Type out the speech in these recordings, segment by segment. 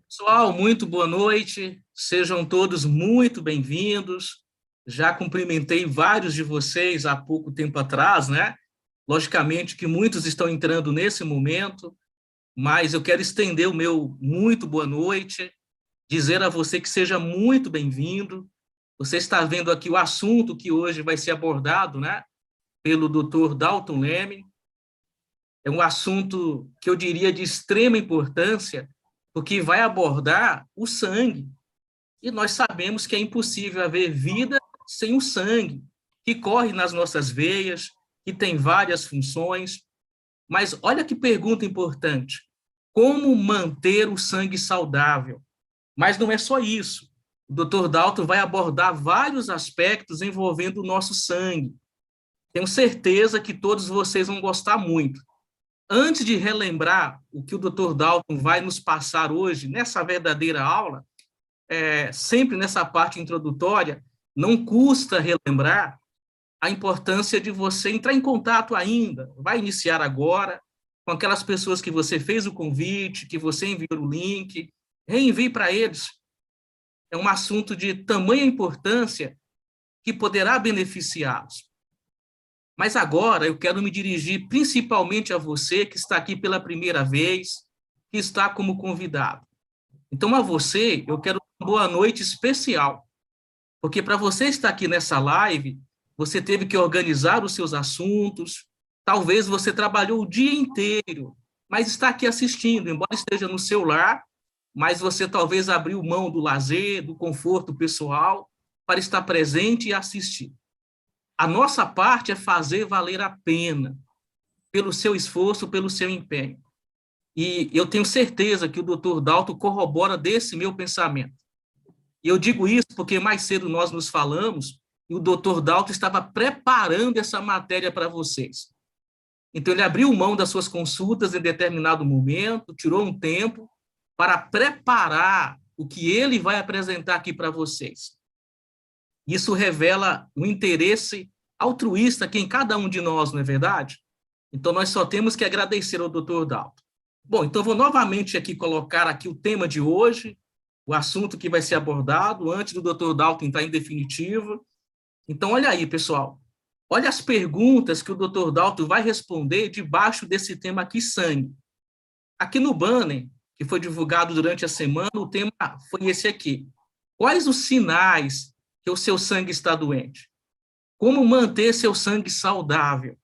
Pessoal, muito boa noite, sejam todos muito bem-vindos. Já cumprimentei vários de vocês há pouco tempo atrás, né? Logicamente que muitos estão entrando nesse momento, mas eu quero estender o meu muito boa noite, dizer a você que seja muito bem-vindo. Você está vendo aqui o assunto que hoje vai ser abordado, né? Pelo Dr. Dalton Leme. É um assunto que eu diria de extrema importância, porque vai abordar o sangue. E nós sabemos que é impossível haver vida sem o sangue, que corre nas nossas veias, que tem várias funções. Mas olha que pergunta importante: como manter o sangue saudável? Mas não é só isso. O Dr. Dalton vai abordar vários aspectos envolvendo o nosso sangue. Tenho certeza que todos vocês vão gostar muito. Antes de relembrar o que o Dr. Dalton vai nos passar hoje, nessa verdadeira aula, sempre nessa parte introdutória, não custa relembrar a importância de você entrar em contato ainda, vai iniciar agora, com aquelas pessoas que você fez o convite, que você enviou o link, reenvie para eles. É um assunto de tamanha importância que poderá beneficiá-los. Mas agora eu quero me dirigir principalmente a você que está aqui pela primeira vez, que está como convidado. Então, a você, eu quero uma boa noite especial, porque para você estar aqui nessa live, você teve que organizar os seus assuntos, talvez você trabalhou o dia inteiro, mas está aqui assistindo, embora esteja no seu lar, mas você talvez abriu mão do lazer, do conforto pessoal, para estar presente e assistir. A nossa parte é fazer valer a pena, pelo seu esforço, pelo seu empenho. E eu tenho certeza que o Dr. Dalton corrobora desse meu pensamento. E eu digo isso porque mais cedo nós nos falamos e o Dr. Dalton estava preparando essa matéria para vocês. Então, ele abriu mão das suas consultas em determinado momento, tirou um tempo para preparar o que ele vai apresentar aqui para vocês. Isso revela um interesse altruísta que em cada um de nós, não é verdade? Então, nós só temos que agradecer ao Dr. Dalton. Bom, então vou novamente aqui colocar aqui o tema de hoje, o assunto que vai ser abordado, antes do Dr. Dalton entrar em definitivo. Então, olha aí, pessoal. Olha as perguntas que o Dr. Dalton vai responder debaixo desse tema aqui, sangue. Aqui no banner, que foi divulgado durante a semana, o tema foi esse aqui. Quais os sinais que o seu sangue está doente? Como manter seu sangue saudável?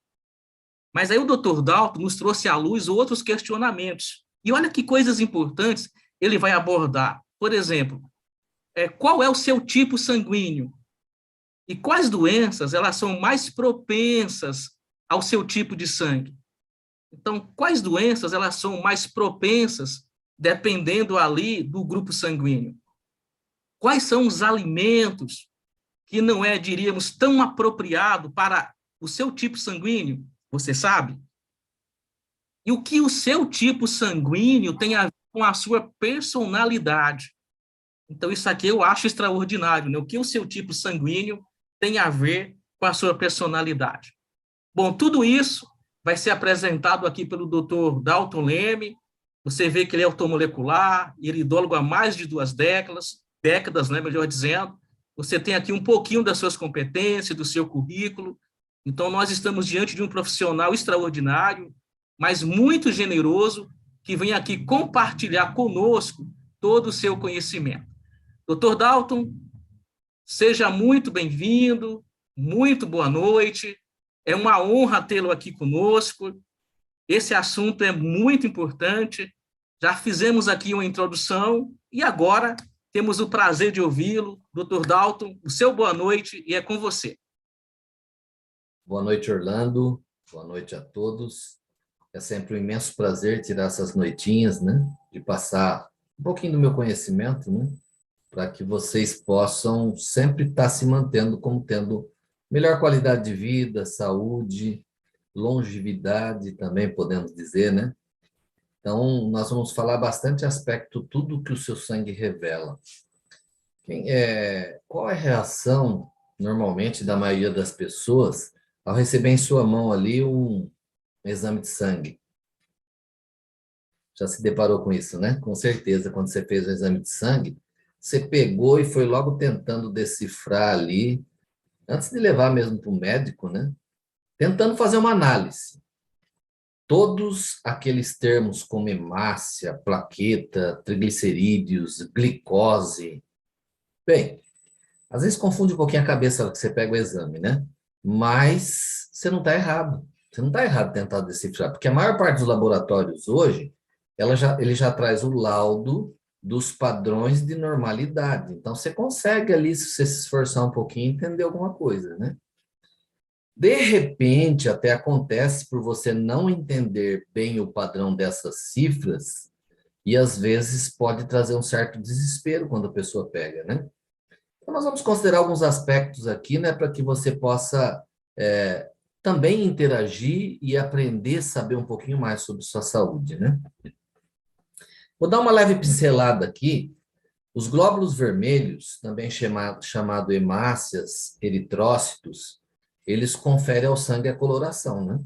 Mas aí o Dr. Dalton nos trouxe à luz outros questionamentos. E olha que coisas importantes ele vai abordar. Por exemplo, qual é o seu tipo sanguíneo? E quais doenças elas são mais propensas ao seu tipo de sangue? Então, quais doenças elas são mais propensas dependendo ali do grupo sanguíneo? Quais são os alimentos que não é, diríamos, tão apropriado para o seu tipo sanguíneo? Você sabe? E o que o seu tipo sanguíneo tem a ver com a sua personalidade? Então, isso aqui eu acho extraordinário, né? O que o seu tipo sanguíneo tem a ver com a sua personalidade? Bom, tudo isso vai ser apresentado aqui pelo Dr. Dalton Leme. Você vê que ele é ortomolecular, iridólogo há mais de 2 décadas, né, melhor dizendo. Você tem aqui um pouquinho das suas competências, do seu currículo. Então, nós estamos diante de um profissional extraordinário, mas muito generoso, que vem aqui compartilhar conosco todo o seu conhecimento. Dr. Dalton, seja muito bem-vindo, muito boa noite. É uma honra tê-lo aqui conosco. Esse assunto é muito importante. Já fizemos aqui uma introdução e agora temos o prazer de ouvi-lo. Dr. Dalton, o seu boa noite e é com você. Boa noite, Orlando. Boa noite a todos. É sempre um imenso prazer tirar essas noitinhas, né? De passar um pouquinho do meu conhecimento, né? Para que vocês possam sempre estar se mantendo como tendo melhor qualidade de vida, saúde, longevidade também, podemos dizer, né? Então, nós vamos falar bastante aspecto, tudo que o seu sangue revela. Qual é a reação, normalmente, da maioria das pessoas ao receber em sua mão ali um exame de sangue? Já se deparou com isso, né? Com certeza, quando você fez o exame de sangue, você pegou e foi logo tentando decifrar ali, antes de levar mesmo para o médico, né? Tentando fazer uma análise. Todos aqueles termos como hemácia, plaqueta, triglicerídeos, glicose. Bem, às vezes confunde um pouquinho a cabeça na hora que você pega o exame, né? Mas você não está errado. Você não está errado tentar decifrar, porque a maior parte dos laboratórios hoje, ele já traz o laudo dos padrões de normalidade. Então, você consegue ali, se você se esforçar um pouquinho, entender alguma coisa, né? De repente, até acontece por você não entender bem o padrão dessas cifras, e às vezes pode trazer um certo desespero quando a pessoa pega, né? Então, nós vamos considerar alguns aspectos aqui, né, para que você possa também interagir e aprender a saber um pouquinho mais sobre sua saúde, né? Vou dar uma leve pincelada aqui. Os glóbulos vermelhos, também chamado hemácias, eritrócitos, eles conferem ao sangue a coloração, né?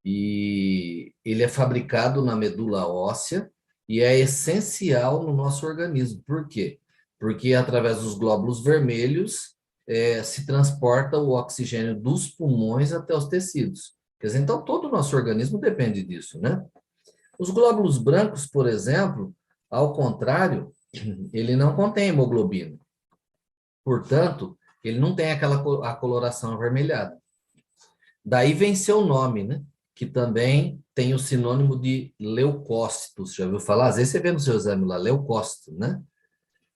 E ele é fabricado na medula óssea e é essencial no nosso organismo. Por quê? Porque através dos glóbulos vermelhos se transporta o oxigênio dos pulmões até os tecidos. Quer dizer, então todo o nosso organismo depende disso, né? Os glóbulos brancos, por exemplo, ao contrário, ele não contém hemoglobina. Portanto, ele não tem a coloração avermelhada. Daí vem seu nome, né? Que também tem o sinônimo de leucócitos. Já ouviu falar? Às vezes você vê no seu exame lá, leucócito, né?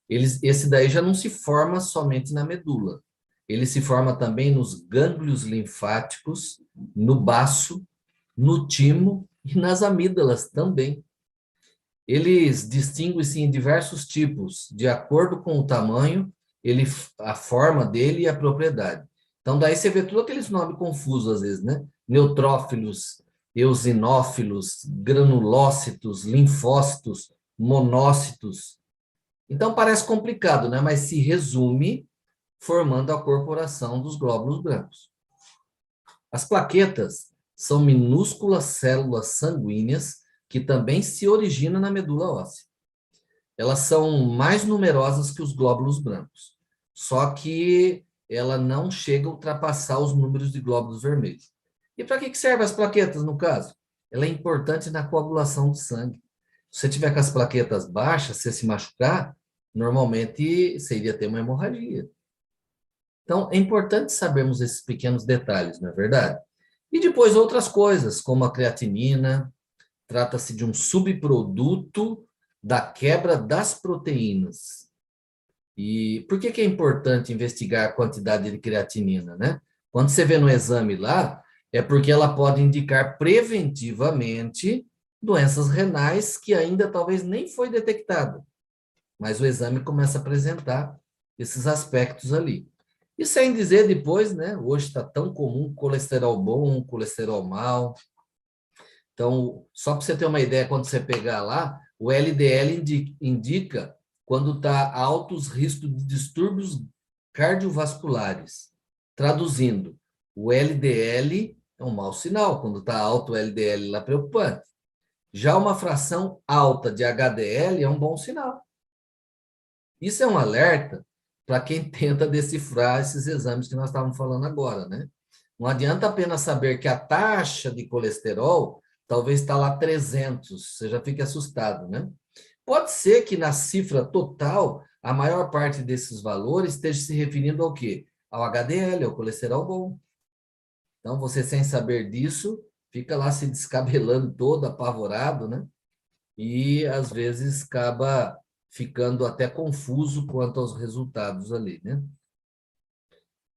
Esse daí já não se forma somente na medula. Ele se forma também nos gânglios linfáticos, no baço, no timo e nas amígdalas também. Eles distinguem-se em diversos tipos, de acordo com o tamanho, a forma dele e a propriedade. Então, daí você vê todos aqueles nomes confusos, às vezes, né? Neutrófilos, eosinófilos, granulócitos, linfócitos, monócitos. Então, parece complicado, né? Mas se resume formando a corporação dos glóbulos brancos. As plaquetas são minúsculas células sanguíneas que também se originam na medula óssea. Elas são mais numerosas que os glóbulos brancos, só que ela não chega a ultrapassar os números de glóbulos vermelhos. E para que servem as plaquetas, no caso? Ela é importante na coagulação do sangue. Se você tiver com as plaquetas baixas, se você se machucar, normalmente você iria ter uma hemorragia. Então, é importante sabermos esses pequenos detalhes, não é verdade? E depois outras coisas, como a creatinina, trata-se de um subproduto da quebra das proteínas. E por que é importante investigar a quantidade de creatinina, né? Quando você vê no exame lá, é porque ela pode indicar preventivamente doenças renais que ainda talvez nem foi detectada, mas o exame começa a apresentar esses aspectos ali. E sem dizer depois, né? Hoje está tão comum colesterol bom, colesterol mau. Então, só para você ter uma ideia, quando você pegar lá, o LDL indica quando está altos riscos de distúrbios cardiovasculares. Traduzindo, o LDL é um mau sinal, quando está alto o LDL lá, é preocupante. Já uma fração alta de HDL é um bom sinal. Isso é um alerta para quem tenta decifrar esses exames que nós estávamos falando agora, né? Não adianta apenas saber que a taxa de colesterol talvez está lá 300, você já fica assustado, né? Pode ser que na cifra total, a maior parte desses valores esteja se referindo ao quê? Ao HDL, ao colesterol bom. Então, você sem saber disso, fica lá se descabelando todo apavorado, né? E às vezes acaba ficando até confuso quanto aos resultados ali, né?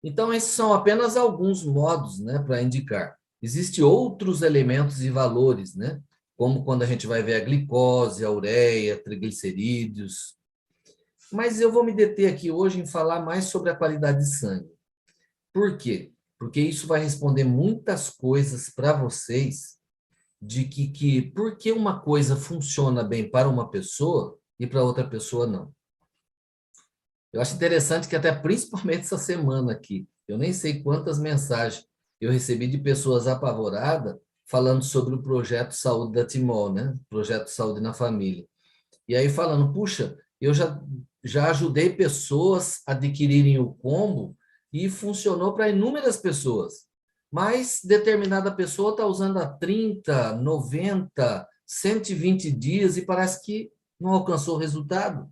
Então, esses são apenas alguns modos, né, para indicar. Existem outros elementos e valores, né? Como quando a gente vai ver a glicose, a ureia, triglicerídeos. Mas eu vou me deter aqui hoje em falar mais sobre a qualidade de sangue. Por quê? Porque isso vai responder muitas coisas para vocês de que por que uma coisa funciona bem para uma pessoa e para outra pessoa não. Eu acho interessante que até principalmente essa semana aqui, eu nem sei quantas mensagens eu recebi de pessoas apavoradas falando sobre o projeto Saúde da Timol, né? Projeto Saúde na Família. E aí falando, puxa, eu já ajudei pessoas a adquirirem o combo e funcionou para inúmeras pessoas. Mas determinada pessoa está usando há 30, 90, 120 dias e parece que não alcançou o resultado.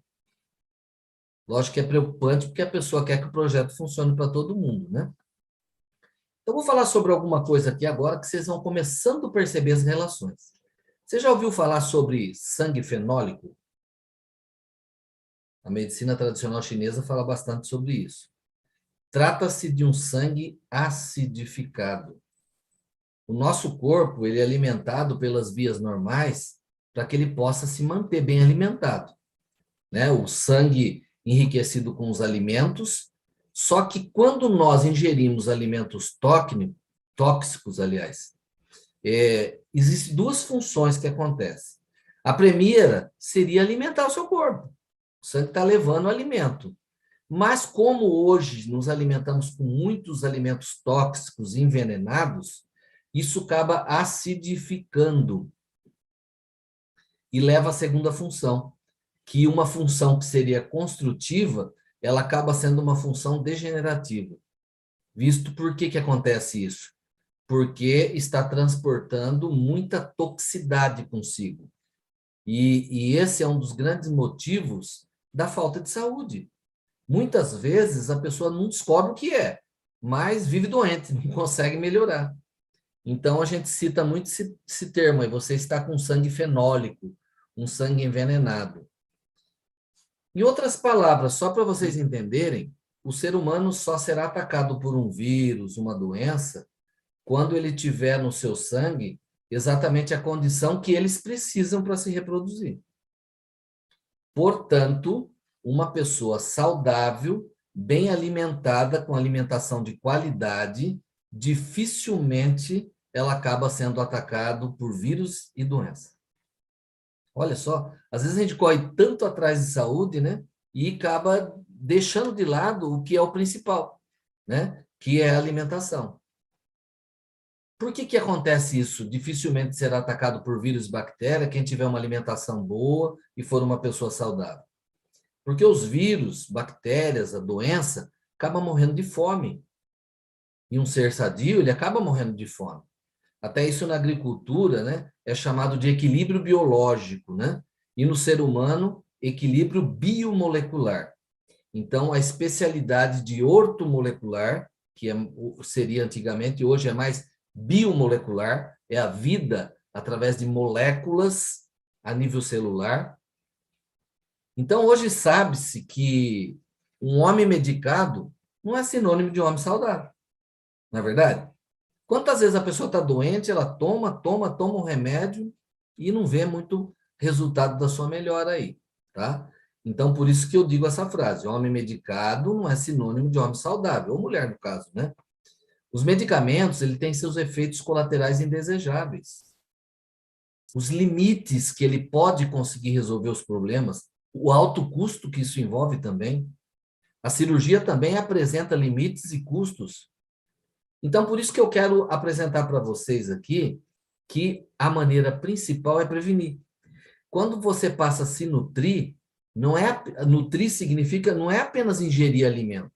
Lógico que é preocupante porque a pessoa quer que o projeto funcione para todo mundo, né? Eu vou falar sobre alguma coisa aqui agora que vocês vão começando a perceber as relações. Você já ouviu falar sobre sangue fenólico? A medicina tradicional chinesa fala bastante sobre isso. Trata-se de um sangue acidificado. O nosso corpo, ele é alimentado pelas vias normais para que ele possa se manter bem alimentado, né? O sangue enriquecido com os alimentos, só que quando nós ingerimos alimentos tóxicos, aliás, existem duas funções que acontecem. A primeira seria alimentar o seu corpo. O sangue está levando alimento. Mas como hoje nos alimentamos com muitos alimentos tóxicos envenenados, isso acaba acidificando e leva à segunda função, que uma função que seria construtiva, ela acaba sendo uma função degenerativa. Visto por que acontece isso? Porque está transportando muita toxicidade consigo. E esse é um dos grandes motivos da falta de saúde. Muitas vezes a pessoa não descobre o que é, mas vive doente, não consegue melhorar. Então a gente cita muito esse termo aí, você está com sangue fenólico, um sangue envenenado. Em outras palavras, só para vocês entenderem, o ser humano só será atacado por um vírus, uma doença, quando ele tiver no seu sangue exatamente a condição que eles precisam para se reproduzir. Portanto, uma pessoa saudável, bem alimentada, com alimentação de qualidade, dificilmente ela acaba sendo atacado por vírus e doença. Olha só, às vezes a gente corre tanto atrás de saúde, né? E acaba deixando de lado o que é o principal, né? Que é a alimentação. Por que acontece isso? Dificilmente será atacado por vírus e bactéria quem tiver uma alimentação boa e for uma pessoa saudável. Porque os vírus, bactérias, a doença, acabam morrendo de fome. E um ser sadio, ele acaba morrendo de fome. Até isso na agricultura, né, é chamado de equilíbrio biológico, né? E no ser humano, equilíbrio biomolecular. Então, a especialidade de ortomolecular, que seria antigamente, hoje é mais biomolecular, é a vida através de moléculas a nível celular. Então, hoje sabe-se que um homem medicado não é sinônimo de um homem saudável, não é verdade? Quantas vezes a pessoa está doente, ela toma um remédio e não vê muito resultado da sua melhora aí, tá? Então, por isso que eu digo essa frase, homem medicado não é sinônimo de homem saudável, ou mulher no caso, né? Os medicamentos, ele tem seus efeitos colaterais indesejáveis. Os limites que ele pode conseguir resolver os problemas, o alto custo que isso envolve também. A cirurgia também apresenta limites e custos. Então, por isso que eu quero apresentar para vocês aqui que a maneira principal é prevenir. Quando você passa a se nutrir, nutrir significa não é apenas ingerir alimento.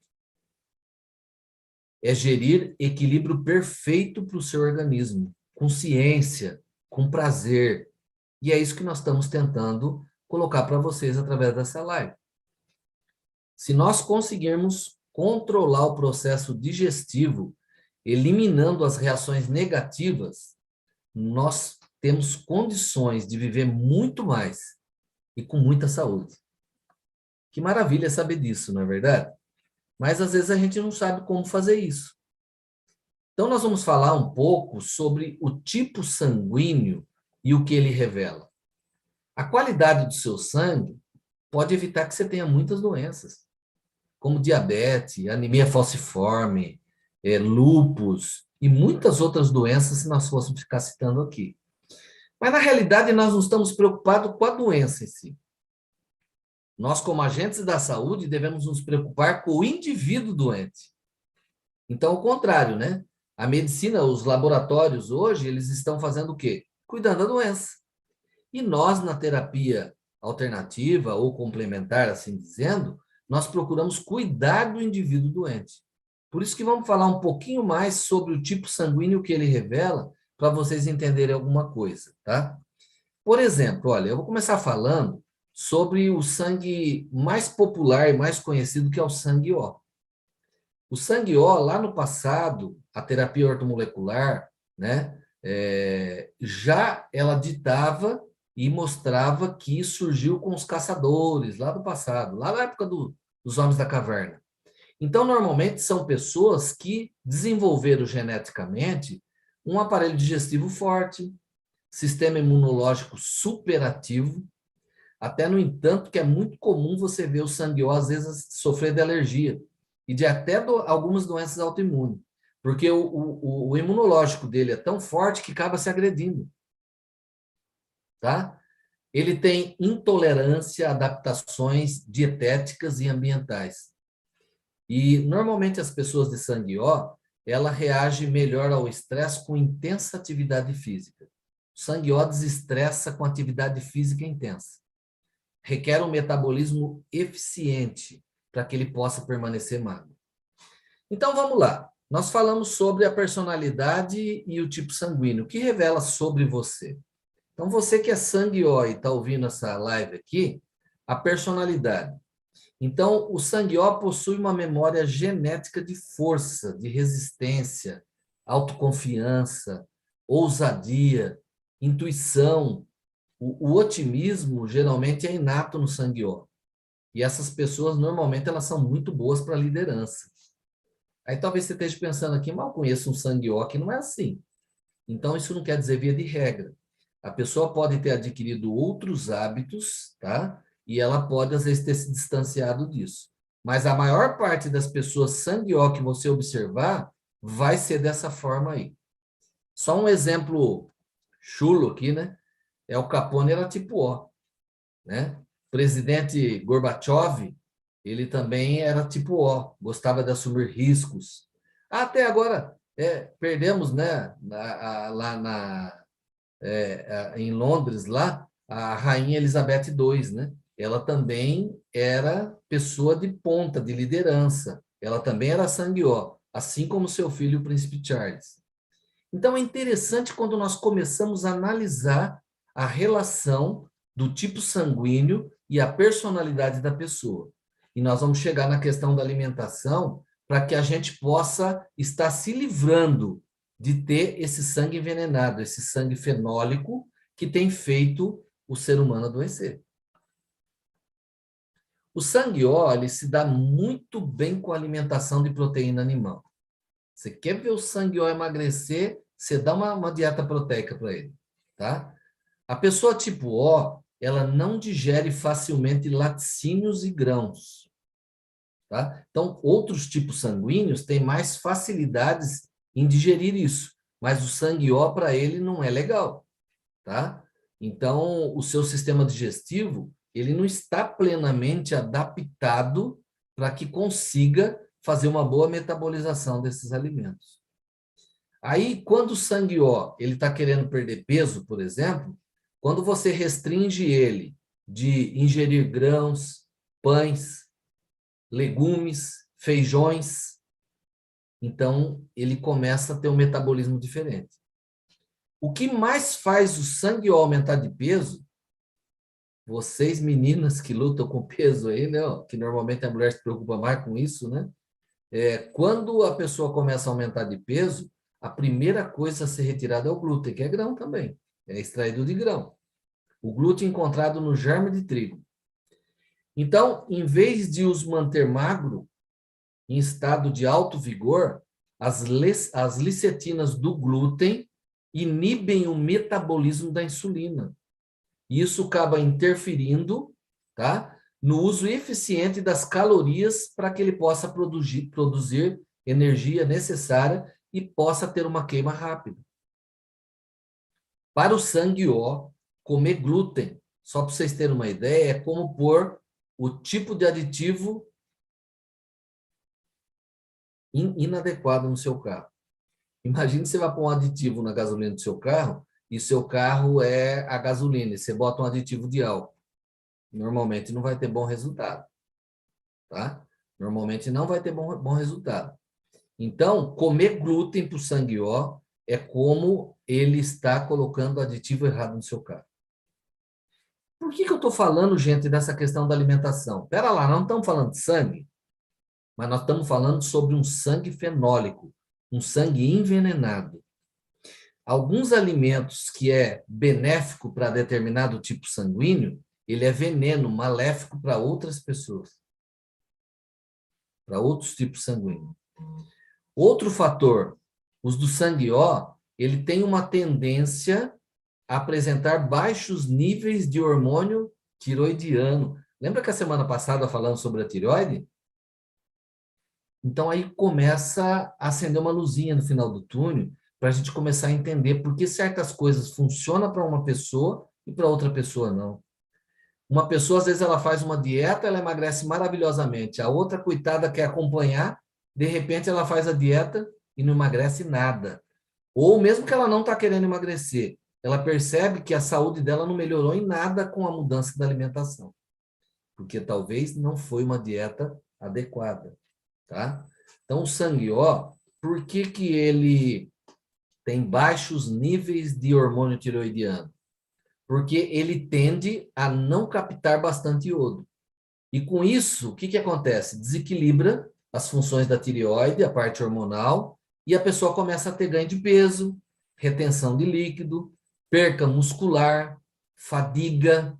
É gerir equilíbrio perfeito para o seu organismo, com ciência, com prazer. E é isso que nós estamos tentando colocar para vocês através dessa live. Se nós conseguirmos controlar o processo digestivo, eliminando as reações negativas, nós temos condições de viver muito mais e com muita saúde. Que maravilha saber disso, não é verdade? Mas às vezes a gente não sabe como fazer isso. Então nós vamos falar um pouco sobre o tipo sanguíneo e o que ele revela. A qualidade do seu sangue pode evitar que você tenha muitas doenças, como diabetes, anemia falciforme, lúpus e muitas outras doenças, se nós fôssemos ficar citando aqui. Mas, na realidade, nós não estamos preocupados com a doença em si. Nós, como agentes da saúde, devemos nos preocupar com o indivíduo doente. Então, ao contrário, né? A medicina, os laboratórios hoje, eles estão fazendo o quê? Cuidando da doença. E nós, na terapia alternativa ou complementar, assim dizendo, nós procuramos cuidar do indivíduo doente. Por isso que vamos falar um pouquinho mais sobre o tipo sanguíneo que ele revela, para vocês entenderem alguma coisa, tá? Por exemplo, olha, eu vou começar falando sobre o sangue mais popular e mais conhecido, que é o sangue O. O sangue O, lá no passado, a terapia ortomolecular, né, já ela ditava e mostrava que surgiu com os caçadores lá do passado, lá na época dos homens da caverna. Então, normalmente, são pessoas que desenvolveram geneticamente um aparelho digestivo forte, sistema imunológico superativo, até, no entanto, que é muito comum você ver o sangue O, às vezes, sofrer de alergia e de até algumas doenças autoimunes, porque o imunológico dele é tão forte que acaba se agredindo, tá? Ele tem intolerância a adaptações dietéticas e ambientais. E, normalmente, as pessoas de sangue O, ela reage melhor ao estresse com intensa atividade física. O sangue O desestressa com atividade física intensa. Requer um metabolismo eficiente para que ele possa permanecer magro. Então, vamos lá. Nós falamos sobre a personalidade e o tipo sanguíneo. O que revela sobre você? Então, você que é sangue O e está ouvindo essa live aqui, a personalidade. Então, o sangue O possui uma memória genética de força, de resistência, autoconfiança, ousadia, intuição. O otimismo geralmente é inato no sangue O. E essas pessoas, normalmente, elas são muito boas para liderança. Aí talvez você esteja pensando aqui, mal conheço um sangue O que não é assim. Então, isso não quer dizer via de regra. A pessoa pode ter adquirido outros hábitos, tá? E ela pode, às vezes, ter se distanciado disso. Mas a maior parte das pessoas sangue O que você observar vai ser dessa forma aí. Só um exemplo chulo aqui, né? O Capone era tipo O, né? O presidente Gorbachev, ele também era tipo O, gostava de assumir riscos. Até agora, perdemos, né? Lá em Londres, lá, a rainha Elizabeth II, né? Ela também era pessoa de ponta, de liderança. Ela também era sangue O, assim como seu filho, o príncipe Charles. Então, é interessante quando nós começamos a analisar a relação do tipo sanguíneo e a personalidade da pessoa. E nós vamos chegar na questão da alimentação para que a gente possa estar se livrando de ter esse sangue envenenado, esse sangue fenólico que tem feito o ser humano adoecer. O sangue O, ele se dá muito bem com a alimentação de proteína animal. Você quer ver o sangue O emagrecer, você dá uma dieta proteica para ele, tá? A pessoa tipo O, ela não digere facilmente laticínios e grãos, tá? Então, outros tipos sanguíneos têm mais facilidades em digerir isso, mas o sangue O para ele não é legal, tá? Então, o seu sistema digestivo, ele não está plenamente adaptado para que consiga fazer uma boa metabolização desses alimentos. Aí, quando o sangue O, ele está querendo perder peso, por exemplo, quando você restringe ele de ingerir grãos, pães, legumes, feijões, então ele começa a ter um metabolismo diferente. O que mais faz o sangue O aumentar de peso, vocês meninas que lutam com peso aí, né, que normalmente a mulher se preocupa mais com isso, né? Quando a pessoa começa a aumentar de peso, a primeira coisa a ser retirada é o glúten, que é grão também, é extraído de grão. O glúten encontrado no germe de trigo. Então, em vez de os manter magro, em estado de alto vigor, as licetinas do glúten inibem o metabolismo da insulina. E isso acaba interferindo, tá, no uso eficiente das calorias para que ele possa produzir energia necessária e possa ter uma queima rápida. Para o sangue O, comer glúten, só para vocês terem uma ideia, é como pôr o tipo de aditivo inadequado no seu carro. Imagine você vai pôr um aditivo na gasolina do seu carro e seu carro é a gasolina e você bota um aditivo de álcool. Normalmente não vai ter bom resultado, tá? Normalmente não vai ter bom resultado. Então, comer glúten para o sangue O é como ele está colocando o aditivo errado no seu carro. Por que eu estou falando, gente, dessa questão da alimentação? Espera lá, não estamos falando de sangue, mas nós estamos falando sobre um sangue fenólico, um sangue envenenado. Alguns alimentos que é benéfico para determinado tipo sanguíneo, ele é veneno maléfico para outras pessoas, para outros tipos sanguíneos. Outro fator, os do sangue O, ele tem uma tendência a apresentar baixos níveis de hormônio tiroidiano. Lembra que a semana passada falamos sobre a tireoide? Então aí começa a acender uma luzinha no final do túnel para a gente começar a entender por que certas coisas funcionam para uma pessoa e para outra pessoa não. Uma pessoa, às vezes, ela faz uma dieta, ela emagrece maravilhosamente. A outra, coitada, quer acompanhar, de repente ela faz a dieta e não emagrece nada. Ou mesmo que ela não está querendo emagrecer, ela percebe que a saúde dela não melhorou em nada com a mudança da alimentação. Porque talvez não foi uma dieta adequada, tá? Então, o sangue O, por que que ele tem baixos níveis de hormônio tiroidiano? Porque ele tende a não captar bastante iodo. E com isso, o que que acontece? Desequilibra as funções da tireoide, a parte hormonal, e a pessoa começa a ter ganho de peso, retenção de líquido, perca muscular, fadiga.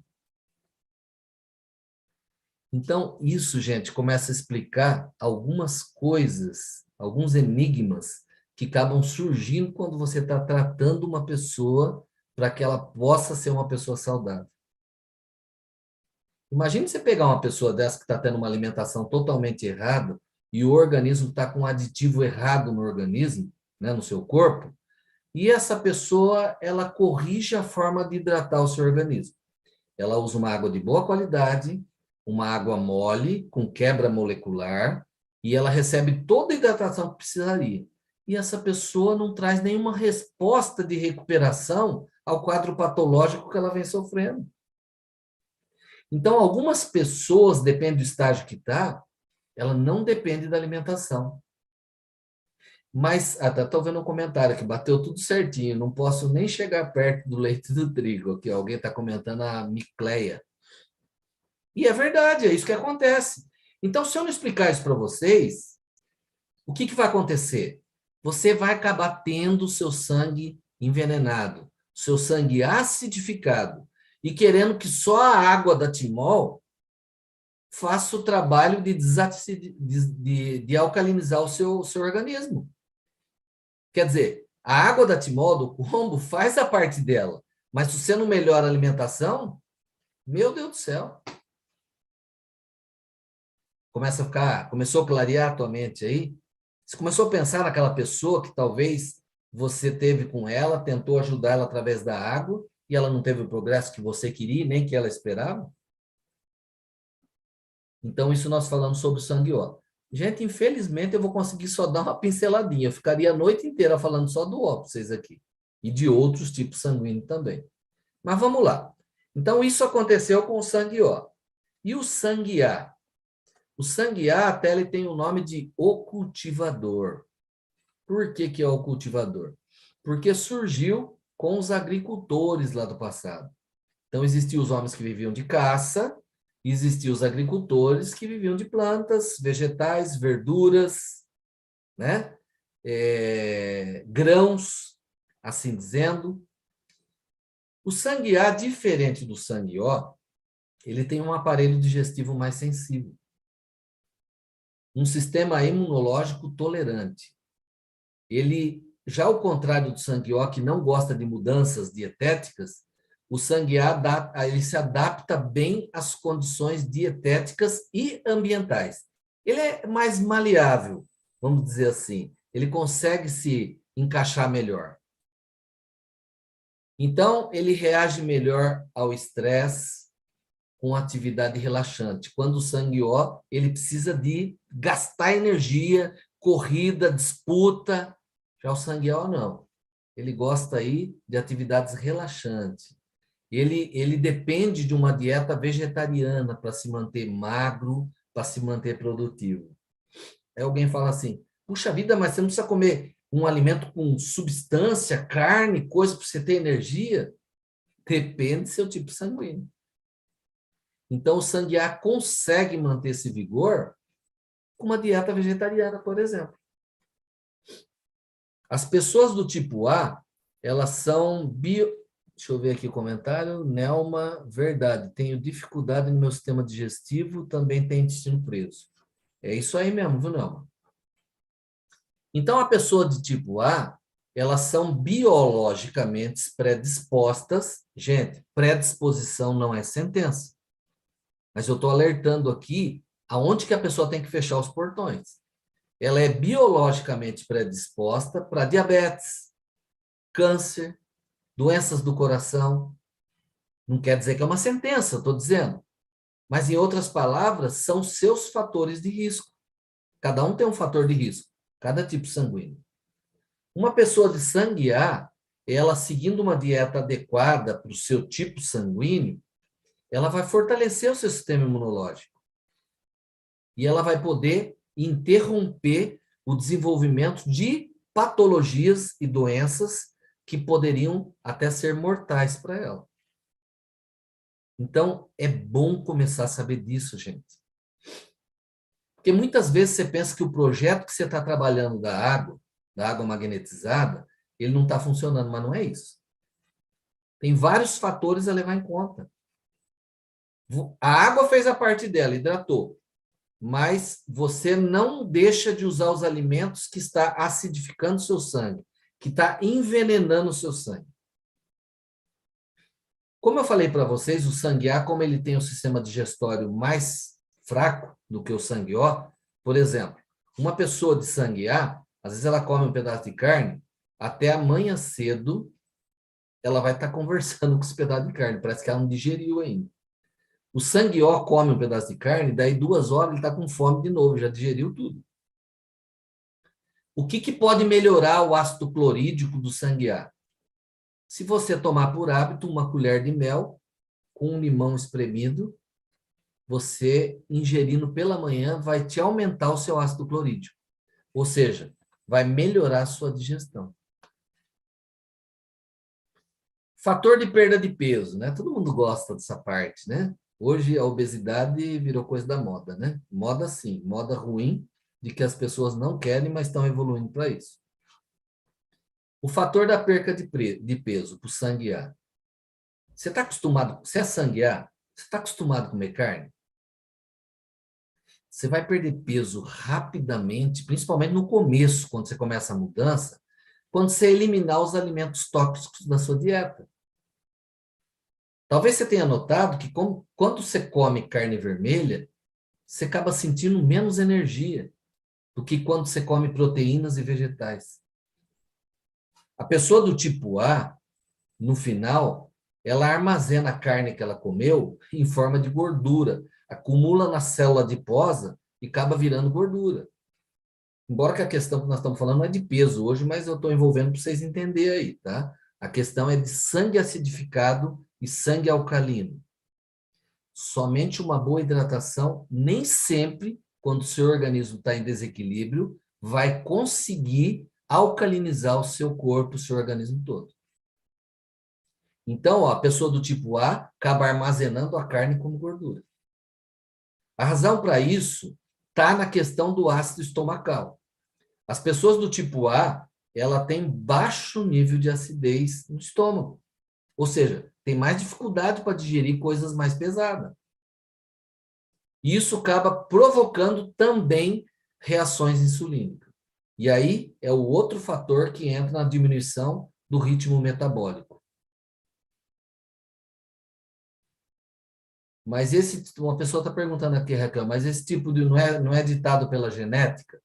Então, isso, gente, começa a explicar algumas coisas, alguns enigmas que acabam surgindo quando você está tratando uma pessoa para que ela possa ser uma pessoa saudável. Imagine você pegar uma pessoa dessa que está tendo uma alimentação totalmente errada e o organismo está com um aditivo errado no organismo, né, no seu corpo, e essa pessoa, ela corrige a forma de hidratar o seu organismo. Ela usa uma água de boa qualidade, uma água mole, com quebra molecular, e ela recebe toda a hidratação que precisaria. E essa pessoa não traz nenhuma resposta de recuperação ao quadro patológico que ela vem sofrendo. Então, algumas pessoas, depende do estágio que está, ela não depende da alimentação. Mas, até estou vendo um comentário que bateu tudo certinho, não posso nem chegar perto do leite do trigo, aqui alguém está comentando a micleia. E é verdade, é isso que acontece. Então, se eu não explicar isso para vocês, o que vai acontecer? Você vai acabar tendo o seu sangue envenenado, seu sangue acidificado, e querendo que só a água da Timol faça o trabalho de alcalinizar o seu organismo. Quer dizer, a água da Timol, do combo, faz a parte dela, mas se você não melhora a alimentação, meu Deus do céu. Começou a clarear a tua mente aí? Você começou a pensar naquela pessoa que talvez você teve com ela, tentou ajudar ela através da água, e ela não teve o progresso que você queria, nem que ela esperava? Então, isso nós falamos sobre o sangue O. Gente, infelizmente, eu vou conseguir só dar uma pinceladinha. Eu ficaria a noite inteira falando só do O para vocês aqui. E de outros tipos sanguíneos também. Mas vamos lá. Então, isso aconteceu com o sangue O. E o sangue A? O sangue A, até ele tem o nome de o cultivador. Por que é o cultivador? Porque surgiu com os agricultores lá do passado. Então, existiam os homens que viviam de caça, existiam os agricultores que viviam de plantas, vegetais, verduras, né? grãos, assim dizendo. O sangue A, diferente do sangue O, ele tem um aparelho digestivo mais sensível, um sistema imunológico tolerante. Ele, já ao contrário do sangue O, que não gosta de mudanças dietéticas, o sangue A ele se adapta bem às condições dietéticas e ambientais. Ele é mais maleável, vamos dizer assim. Ele consegue se encaixar melhor. Então, ele reage melhor ao estresse com atividade relaxante. Quando o sangue O, ele precisa de gastar energia, corrida, disputa. Já o sangue O, não. Ele gosta aí de atividades relaxantes. Ele depende de uma dieta vegetariana para se manter magro, para se manter produtivo. Aí alguém fala assim, puxa vida, mas você não precisa comer um alimento com substância, carne, coisa para você ter energia? Depende do seu tipo sanguíneo. Então, o sangue A consegue manter esse vigor com uma dieta vegetariana, por exemplo. As pessoas do tipo A, elas são Deixa eu ver aqui o comentário. Nelma, verdade. Tenho dificuldade no meu sistema digestivo, também tem intestino preso. É isso aí mesmo, viu, Nelma? Então, a pessoa de tipo A, elas são biologicamente predispostas. Gente, predisposição não é sentença. Mas eu estou alertando aqui aonde que a pessoa tem que fechar os portões. Ela é biologicamente predisposta para diabetes, câncer, doenças do coração. Não quer dizer que é uma sentença, estou dizendo. Mas, em outras palavras, são seus fatores de risco. Cada um tem um fator de risco, cada tipo sanguíneo. Uma pessoa de sangue A, ela seguindo uma dieta adequada para o seu tipo sanguíneo, ela vai fortalecer o seu sistema imunológico. E ela vai poder interromper o desenvolvimento de patologias e doenças que poderiam até ser mortais para ela. Então, é bom começar a saber disso, gente. Porque muitas vezes você pensa que o projeto que você está trabalhando da água magnetizada, ele não está funcionando, mas não é isso. Tem vários fatores a levar em conta. A água fez a parte dela, hidratou. Mas você não deixa de usar os alimentos que está acidificando o seu sangue, que está envenenando o seu sangue. Como eu falei para vocês, o sangue A, como ele tem um sistema digestório mais fraco do que o sangue O, por exemplo, uma pessoa de sangue A, às vezes ela come um pedaço de carne, até amanhã cedo ela vai estar conversando com esse pedaço de carne, parece que ela não digeriu ainda. O sangue O come um pedaço de carne, daí 2 horas ele está com fome de novo, já digeriu tudo. O que pode melhorar o ácido clorídrico do sangue A? Se você tomar por hábito uma colher de mel com um limão espremido, você ingerindo pela manhã vai te aumentar o seu ácido clorídrico. Ou seja, vai melhorar a sua digestão. Fator de perda de peso, né? Todo mundo gosta dessa parte, né? Hoje a obesidade virou coisa da moda, né? Moda sim, moda ruim, de que as pessoas não querem, mas estão evoluindo para isso. O fator da perca de peso para o sangue A. Você está acostumado, você é sangue A, você está acostumado a comer carne? Você vai perder peso rapidamente, principalmente no começo, quando você começa a mudança, quando você eliminar os alimentos tóxicos da sua dieta. Talvez você tenha notado que quando você come carne vermelha, você acaba sentindo menos energia do que quando você come proteínas e vegetais. A pessoa do tipo A, no final, ela armazena a carne que ela comeu em forma de gordura, acumula na célula adiposa e acaba virando gordura. Embora que a questão que nós estamos falando não é de peso hoje, mas eu estou envolvendo para vocês entenderem aí, tá? A questão é de sangue acidificado e sangue alcalino. Somente uma boa hidratação, nem sempre, quando o seu organismo está em desequilíbrio, vai conseguir alcalinizar o seu corpo, o seu organismo todo. Então, a pessoa do tipo A acaba armazenando a carne como gordura. A razão para isso está na questão do ácido estomacal. As pessoas do tipo A, ela tem baixo nível de acidez no estômago. Ou seja, tem mais dificuldade para digerir coisas mais pesadas. E isso acaba provocando também reações insulínicas. E aí é o outro fator que entra na diminuição do ritmo metabólico. Mas uma pessoa está perguntando aqui, Raquel, mas esse tipo de não é ditado pela genética?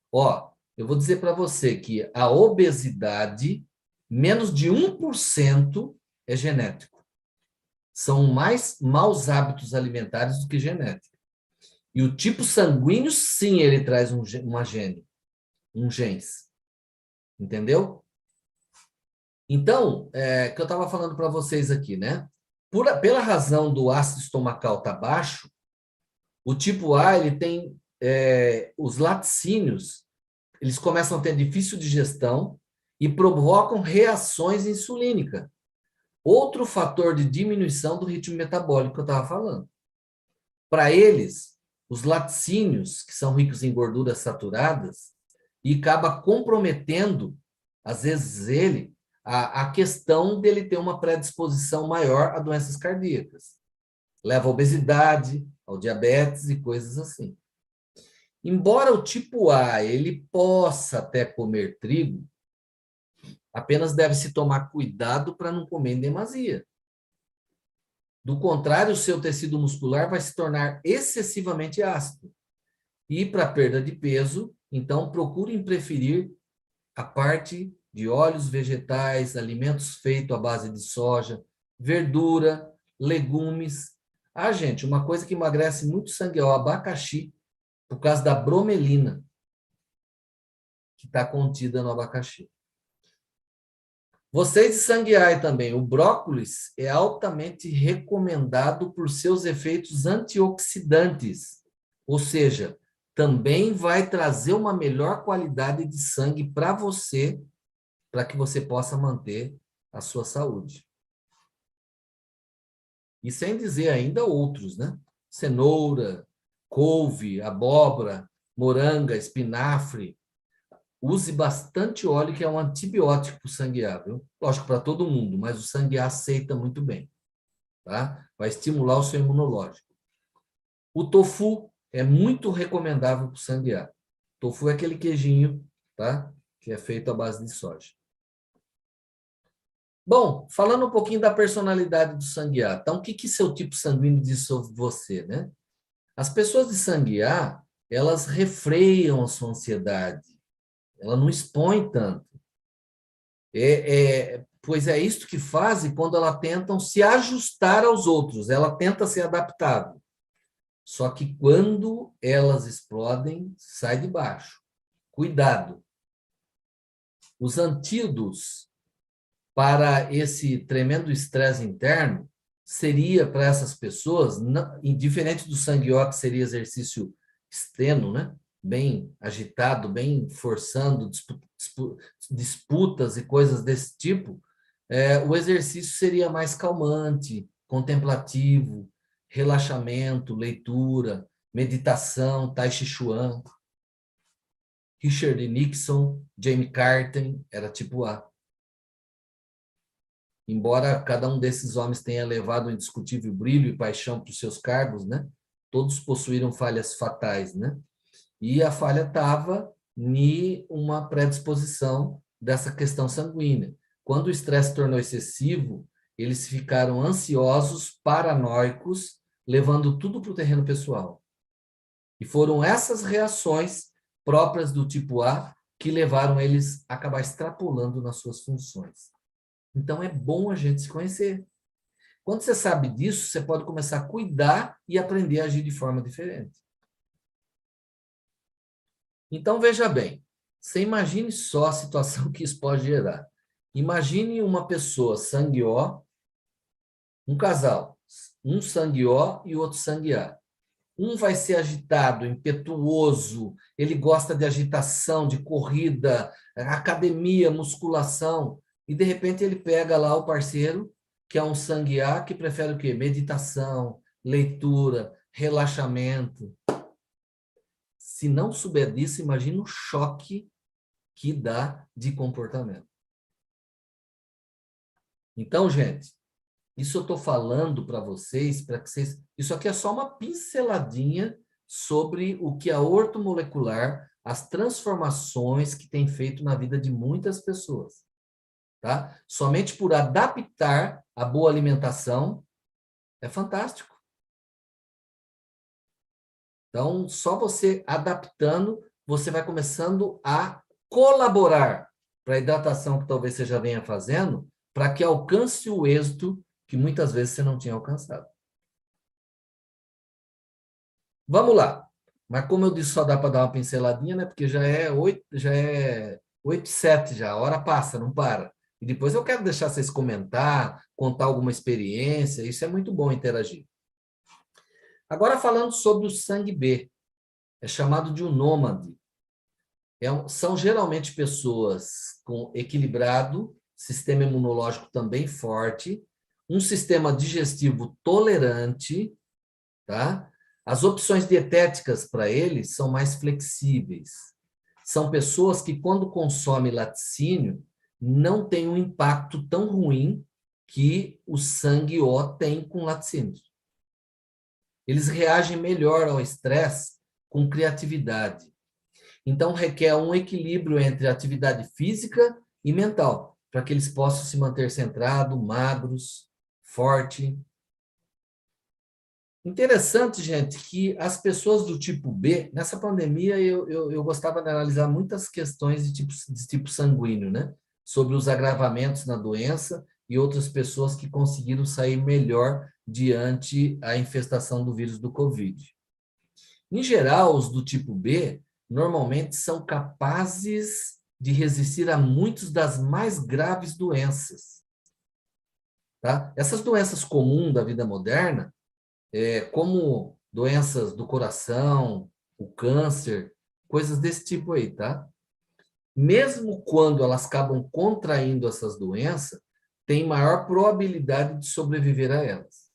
Ó, eu vou dizer para você que a obesidade, menos de 1% é genético. São mais maus hábitos alimentares do que genética. E o tipo sanguíneo, sim, ele traz uma gene, um genes. Entendeu? Então, que eu estava falando para vocês aqui, né? Pela razão do ácido estomacal estar baixo, o tipo A, ele tem os laticínios, eles começam a ter difícil digestão e provocam reações insulínicas. Outro fator de diminuição do ritmo metabólico que eu estava falando. Para eles, os laticínios, que são ricos em gorduras saturadas, e acaba comprometendo, às vezes, a questão dele ter uma predisposição maior a doenças cardíacas. Leva à obesidade, ao diabetes e coisas assim. Embora o tipo A ele possa até comer trigo, apenas deve-se tomar cuidado para não comer em demasia. Do contrário, o seu tecido muscular vai se tornar excessivamente ácido. E para perda de peso, então procurem preferir a parte de óleos vegetais, alimentos feitos à base de soja, verdura, legumes. Ah, gente, uma coisa que emagrece muito sangue é o abacaxi, por causa da bromelina que está contida no abacaxi. Vocês de sangue A também, o brócolis é altamente recomendado por seus efeitos antioxidantes, ou seja, também vai trazer uma melhor qualidade de sangue para você, para que você possa manter a sua saúde. E sem dizer ainda outros, né? Cenoura, couve, abóbora, moranga, espinafre. Use bastante óleo, que é um antibiótico para o sangue A, viu? Lógico, para todo mundo, mas o sangue A aceita muito bem, tá? Vai estimular o seu imunológico. O tofu é muito recomendável para o sangue A. Tofu é aquele queijinho, tá? Que é feito à base de soja. Bom, falando um pouquinho da personalidade do sangue A. Então, o que seu tipo sanguíneo diz sobre você, né? As pessoas de sangue A, elas refreiam a sua ansiedade. Ela não expõe tanto. Pois é isto que fazem quando elas tentam se ajustar aos outros. Ela tenta ser adaptável. Só que quando elas explodem, sai de baixo. Cuidado. Os antídotos para esse tremendo estresse interno seria para essas pessoas, indiferente do sangue O, que seria exercício extremo, né? Bem agitado, bem forçando disputas e coisas desse tipo, o exercício seria mais calmante, contemplativo, relaxamento, leitura, meditação, Tai Chi Chuan. Richard Nixon, James Carter, era tipo A. Embora cada um desses homens tenha levado um indiscutível brilho e paixão para os seus cargos, né? Todos possuíram falhas fatais, né? E a falha estava em uma predisposição dessa questão sanguínea. Quando o estresse tornou excessivo, eles ficaram ansiosos, paranoicos, levando tudo para o terreno pessoal. E foram essas reações próprias do tipo A que levaram eles a acabar extrapolando nas suas funções. Então, é bom a gente se conhecer. Quando você sabe disso, você pode começar a cuidar e aprender a agir de forma diferente. Então, veja bem, você imagine só a situação que isso pode gerar. Imagine uma pessoa sangue O, um casal, um sangue O e outro sangue A. Um vai ser agitado, impetuoso, ele gosta de agitação, de corrida, academia, musculação, e de repente ele pega lá o parceiro, que é um sangue A, que prefere o quê? Meditação, leitura, relaxamento. Se não souber disso, imagina o choque que dá de comportamento. Então, gente, isso eu estou falando para vocês, para que vocês... Isso aqui é só uma pinceladinha sobre o que a ortomolecular, as transformações que tem feito na vida de muitas pessoas. Tá? Somente por adaptar a boa alimentação é fantástico. Então, só você adaptando, você vai começando a colaborar para a hidratação que talvez você já venha fazendo, para que alcance o êxito que muitas vezes você não tinha alcançado. Vamos lá. Mas como eu disse, só dá para dar uma pinceladinha, né? Porque já é 8h07 já, a hora passa, não para. E depois eu quero deixar vocês comentar, contar alguma experiência, isso é muito bom interagir. Agora falando sobre o sangue B, é chamado de um nômade. São geralmente pessoas com equilibrado, sistema imunológico também forte, um sistema digestivo tolerante, tá? As opções dietéticas para eles são mais flexíveis. São pessoas que, quando consomem laticínio, não tem um impacto tão ruim que o sangue O tem com laticínio. Eles reagem melhor ao estresse com criatividade. Então, requer um equilíbrio entre atividade física e mental, para que eles possam se manter centrados, magros, forte. Interessante, gente, que as pessoas do tipo B, nessa pandemia eu gostava de analisar muitas questões de tipo sanguíneo, né? Sobre os agravamentos na doença e outras pessoas que conseguiram sair melhor diante a infestação do vírus do Covid. Em geral, os do tipo B normalmente são capazes de resistir a muitas das mais graves doenças. Tá? Essas doenças comuns da vida moderna, como doenças do coração, o câncer, coisas desse tipo aí, tá? Mesmo quando elas acabam contraindo essas doenças, tem maior probabilidade de sobreviver a elas.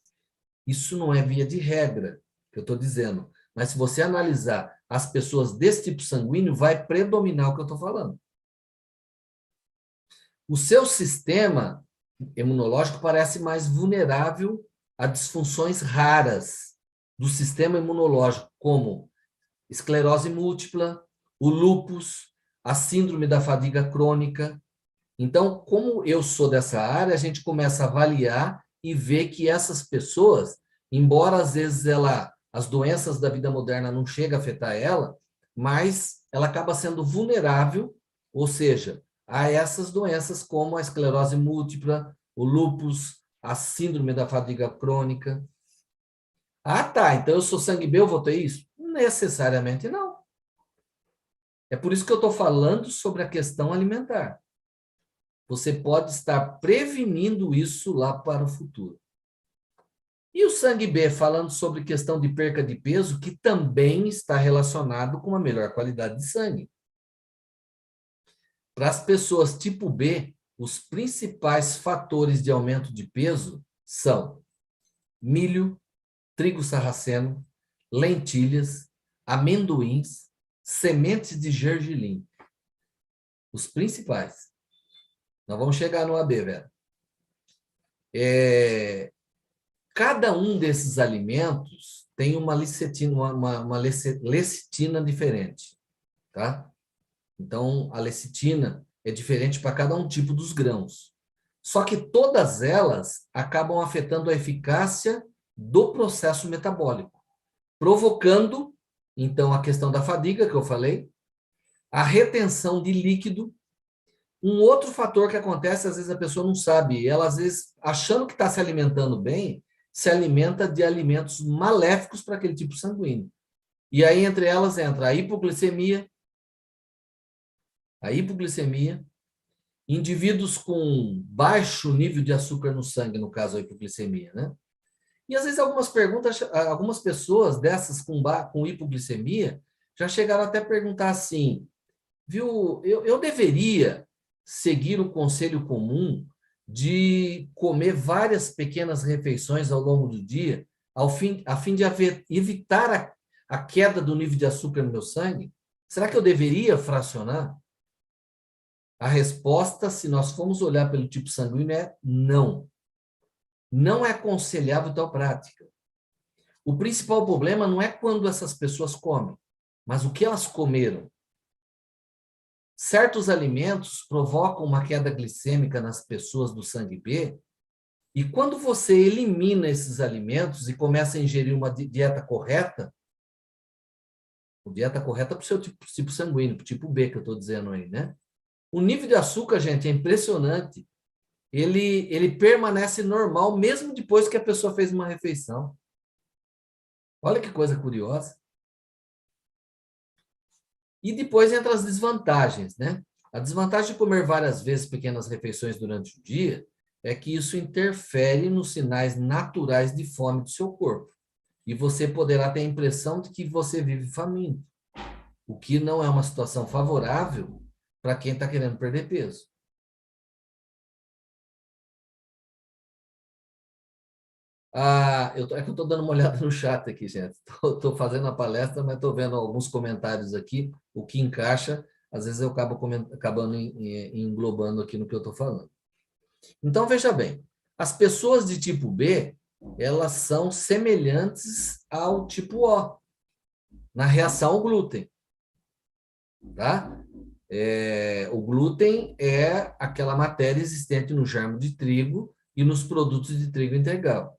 Isso não é via de regra, que eu estou dizendo. Mas se você analisar as pessoas desse tipo sanguíneo, vai predominar o que eu estou falando. O seu sistema imunológico parece mais vulnerável a disfunções raras do sistema imunológico, como esclerose múltipla, o lúpus, a síndrome da fadiga crônica. Então, como eu sou dessa área, a gente começa a avaliar e ver que essas pessoas, embora às vezes as doenças da vida moderna não chegam a afetar ela, mas ela acaba sendo vulnerável, ou seja, a essas doenças como a esclerose múltipla, o lúpus, a síndrome da fadiga crônica. Ah, tá, então eu sou sangue B, eu vou ter isso? Necessariamente não. É por isso que eu estou falando sobre a questão alimentar. Você pode estar prevenindo isso lá para o futuro. E o sangue B, falando sobre questão de perca de peso, que também está relacionado com uma melhor qualidade de sangue. Para as pessoas tipo B, os principais fatores de aumento de peso são milho, trigo sarraceno, lentilhas, amendoins, sementes de gergelim. Os principais. Nós vamos chegar no AB, velho. Cada um desses alimentos tem uma lecitina diferente, tá? Então, a lecitina é diferente para cada um tipo dos grãos. Só que todas elas acabam afetando a eficácia do processo metabólico, provocando, então, a questão da fadiga, que eu falei, a retenção de líquido. Um outro fator que acontece, às vezes a pessoa não sabe, ela, às vezes, achando que está se alimentando bem, se alimenta de alimentos maléficos para aquele tipo sanguíneo. E aí, entre elas, entra a hipoglicemia, indivíduos com baixo nível de açúcar no sangue, no caso, a hipoglicemia, né? E, às vezes, algumas pessoas dessas com hipoglicemia já chegaram até a perguntar assim, viu, eu deveria seguir o conselho comum de comer várias pequenas refeições ao longo do dia, a fim de evitar a queda do nível de açúcar no meu sangue? Será que eu deveria fracionar? A resposta, se nós formos olhar pelo tipo sanguíneo, é não. Não é aconselhável tal prática. O principal problema não é quando essas pessoas comem, mas o que elas comeram. Certos alimentos provocam uma queda glicêmica nas pessoas do sangue B, e quando você elimina esses alimentos e começa a ingerir uma dieta correta para o seu tipo sanguíneo, para o tipo B que eu estou dizendo aí, né? O nível de açúcar, gente, é impressionante. Ele permanece normal mesmo depois que a pessoa fez uma refeição. Olha que coisa curiosa. E depois entra as desvantagens, né? A desvantagem de comer várias vezes pequenas refeições durante o dia é que isso interfere nos sinais naturais de fome do seu corpo. E você poderá ter a impressão de que você vive faminto, o que não é uma situação favorável para quem está querendo perder peso. É que eu estou dando uma olhada no chat aqui, gente. Estou fazendo a palestra, mas estou vendo alguns comentários aqui, o que encaixa, às vezes eu acabo acabando englobando aqui no que eu estou falando. Então, veja bem, as pessoas de tipo B, elas são semelhantes ao tipo O, na reação ao glúten. Tá? O glúten é aquela matéria existente no germe de trigo e nos produtos de trigo integral.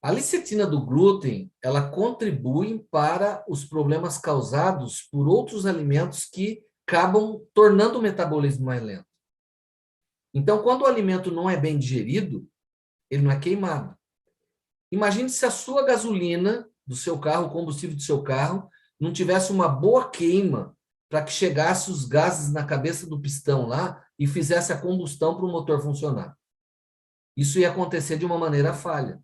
A lecitina do glúten, ela contribui para os problemas causados por outros alimentos que acabam tornando o metabolismo mais lento. Então, quando o alimento não é bem digerido, ele não é queimado. Imagine se a sua gasolina do seu carro, o combustível do seu carro, não tivesse uma boa queima para que chegasse os gases na cabeça do pistão lá e fizesse a combustão para o motor funcionar. Isso ia acontecer de uma maneira falha.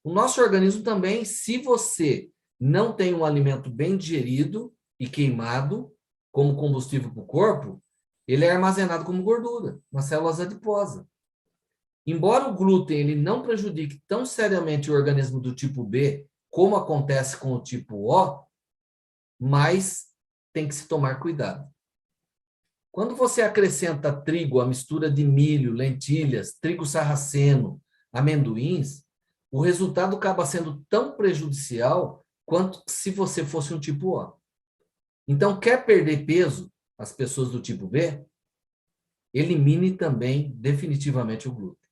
O nosso organismo também, se você não tem um alimento bem digerido e queimado como combustível para o corpo, ele é armazenado como gordura, nas células adiposas. Embora o glúten ele não prejudique tão seriamente o organismo do tipo B, como acontece com o tipo O, mas tem que se tomar cuidado. Quando você acrescenta trigo, a mistura de milho, lentilhas, trigo sarraceno, amendoins, o resultado acaba sendo tão prejudicial quanto se você fosse um tipo O. Então, quer perder peso, as pessoas do tipo B, elimine também definitivamente o glúten.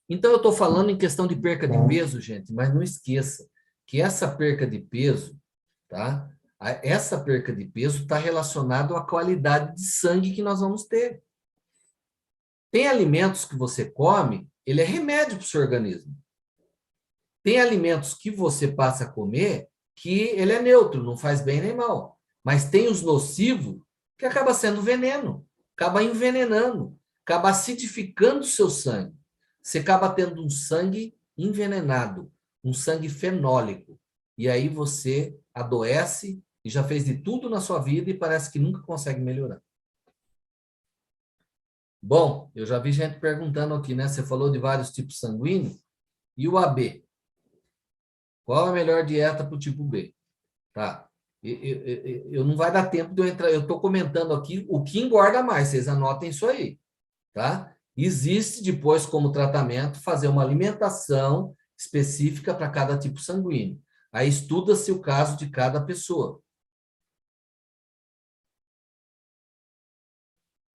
Então, eu estou falando em questão de perca de peso, gente, mas não esqueça que essa perca de peso, tá? Essa perca de peso está relacionada à qualidade de sangue que nós vamos ter. Tem alimentos que você come, ele é remédio para o seu organismo. Tem alimentos que você passa a comer que ele é neutro, não faz bem nem mal. Mas tem os nocivos que acaba sendo veneno, acaba envenenando, acaba acidificando o seu sangue. Você acaba tendo um sangue envenenado, um sangue fenólico. E aí você adoece e já fez de tudo na sua vida e parece que nunca consegue melhorar. Bom, eu já vi gente perguntando aqui, né? Você falou de vários tipos sanguíneos. E o AB? Qual a melhor dieta para o tipo B? Tá. Eu não vai dar tempo de eu entrar. Eu estou comentando aqui o que engorda mais. Vocês anotem isso aí. Tá? Existe depois, como tratamento, fazer uma alimentação específica para cada tipo sanguíneo. Aí estuda-se o caso de cada pessoa.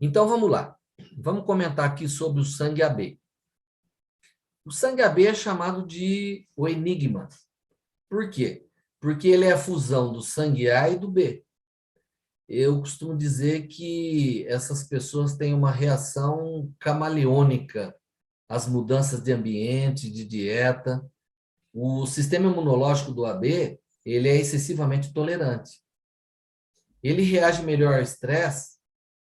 Então, vamos lá. Vamos comentar aqui sobre o sangue AB. O sangue AB é chamado de o enigma. Por quê? Porque ele é a fusão do sangue A e do B. Eu costumo dizer que essas pessoas têm uma reação camaleônica às mudanças de ambiente, de dieta. O sistema imunológico do AB, ele é excessivamente tolerante. Ele reage melhor ao estresse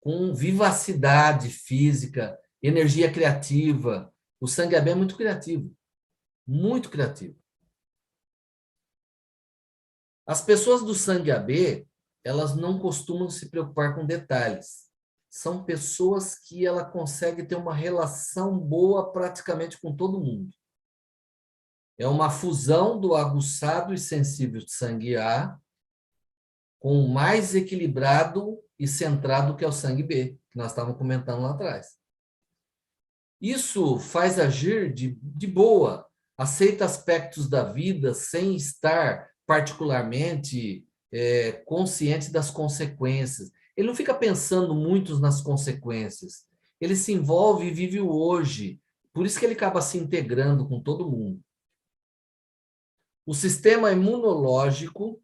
com vivacidade física, energia criativa. O sangue AB é muito criativo, muito criativo. As pessoas do sangue AB, elas não costumam se preocupar com detalhes. São pessoas que ela consegue ter uma relação boa praticamente com todo mundo. É uma fusão do aguçado e sensível de sangue A com o mais equilibrado e centrado, que é o sangue B, que nós estávamos comentando lá atrás. Isso faz agir de boa, aceita aspectos da vida sem estar particularmente consciente das consequências. Ele não fica pensando muito nas consequências. Ele se envolve e vive o hoje. Por isso que ele acaba se integrando com todo mundo. O sistema imunológico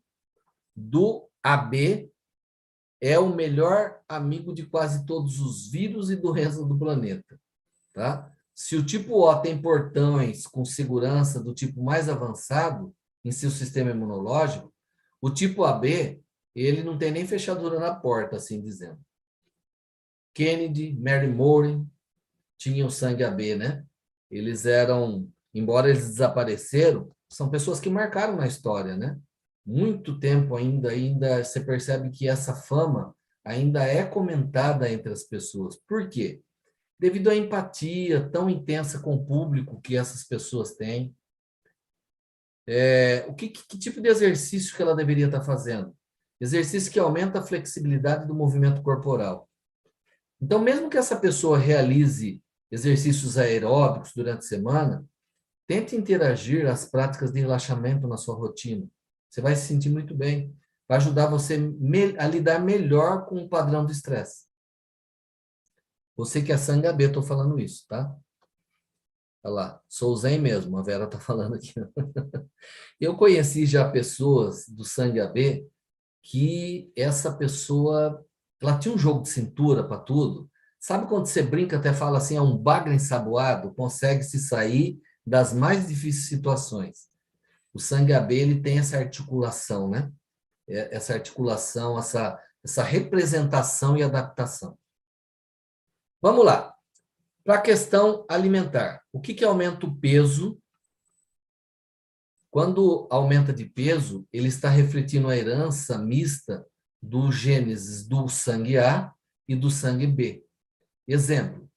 do AB é o melhor amigo de quase todos os vírus e doenças do planeta. Tá? Se o tipo O tem portões com segurança do tipo mais avançado em seu sistema imunológico, o tipo AB, ele não tem nem fechadura na porta, assim dizendo. Kennedy, Mary Moore tinham sangue AB, né? Eles eram, embora eles desapareceram, são pessoas que marcaram na história, né? Muito tempo ainda você percebe que essa fama ainda é comentada entre as pessoas. Por quê? Devido à empatia tão intensa com o público que essas pessoas têm. Que tipo de exercício que ela deveria estar fazendo? Exercício que aumenta a flexibilidade do movimento corporal. Então, mesmo que essa pessoa realize exercícios aeróbicos durante a semana, tente interagir as práticas de relaxamento na sua rotina. Você vai se sentir muito bem. Vai ajudar você a lidar melhor com o padrão de estresse. Você que é sangue AB, estou falando isso, tá? Olha lá, sou zen mesmo, a Vera está falando aqui. Eu conheci já pessoas do sangue AB que essa pessoa, ela tinha um jogo de cintura para tudo. Sabe quando você brinca, até fala assim, é um bagre ensaboado, consegue se sair das mais difíceis situações. O sangue AB, ele tem essa articulação, né? Essa articulação, essa representação e adaptação. Vamos lá. Para a questão alimentar, o que aumenta o peso? Quando aumenta de peso, ele está refletindo a herança mista dos genes do sangue A e do sangue B. Exemplo,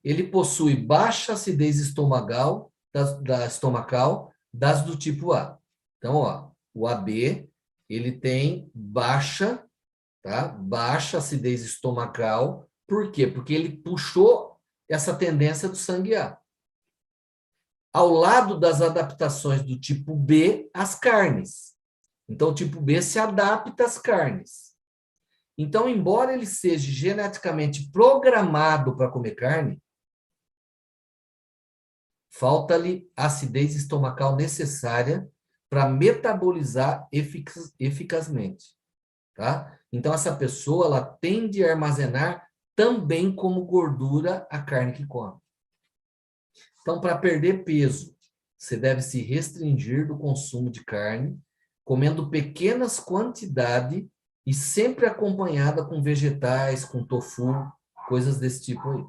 ele possui baixa acidez estomacal, estomacal das do tipo A. Então, ó, o AB, ele tem baixa acidez estomacal. Por quê? Porque ele puxou essa tendência do sangue A. Ao lado das adaptações do tipo B, as carnes. Então, o tipo B se adapta às carnes. Então, embora ele seja geneticamente programado para comer carne, falta-lhe a acidez estomacal necessária para metabolizar eficazmente. Tá? Então, essa pessoa ela tende a armazenar também como gordura a carne que come. Então, para perder peso, você deve se restringir do consumo de carne, comendo pequenas quantidades e sempre acompanhada com vegetais, com tofu, coisas desse tipo aí.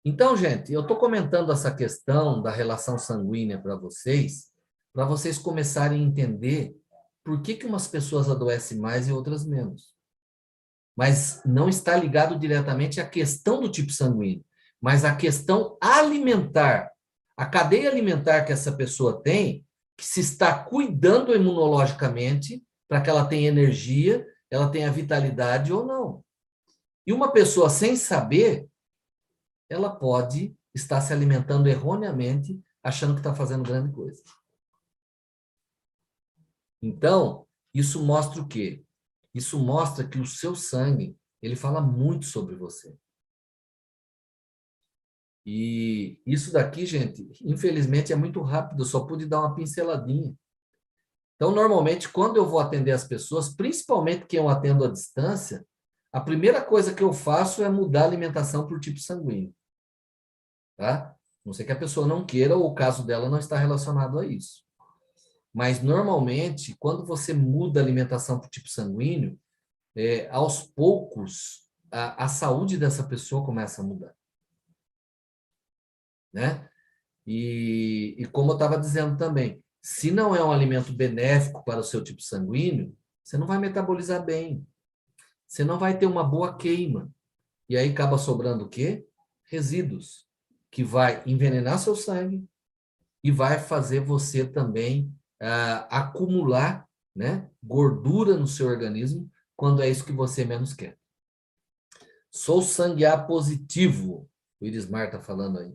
Então, gente, eu estou comentando essa questão da relação sanguínea para vocês começarem a entender por que umas pessoas adoecem mais e outras menos. Mas não está ligado diretamente à questão do tipo sanguíneo, mas à questão alimentar. A cadeia alimentar que essa pessoa tem, que se está cuidando imunologicamente, para que ela tenha energia, ela tenha vitalidade ou não. E uma pessoa sem saber, ela pode estar se alimentando erroneamente, achando que está fazendo grande coisa. Então, isso mostra o quê? Isso mostra que o seu sangue, ele fala muito sobre você. E isso daqui, gente, infelizmente é muito rápido, eu só pude dar uma pinceladinha. Então, normalmente, quando eu vou atender as pessoas, principalmente quem eu atendo à distância, a primeira coisa que eu faço é mudar a alimentação por tipo sanguíneo. Tá? Não sei que a pessoa não queira ou o caso dela não está relacionado a isso. Mas, normalmente, quando você muda a alimentação por tipo sanguíneo, aos poucos, a saúde dessa pessoa começa a mudar. Né? E como eu estava dizendo também, se não é um alimento benéfico para o seu tipo sanguíneo, você não vai metabolizar bem. Você não vai ter uma boa queima. E aí acaba sobrando o quê? Resíduos, que vai envenenar seu sangue e vai fazer você também acumular né, gordura no seu organismo, quando é isso que você menos quer. Sou sangue A positivo, o Irismar está falando aí.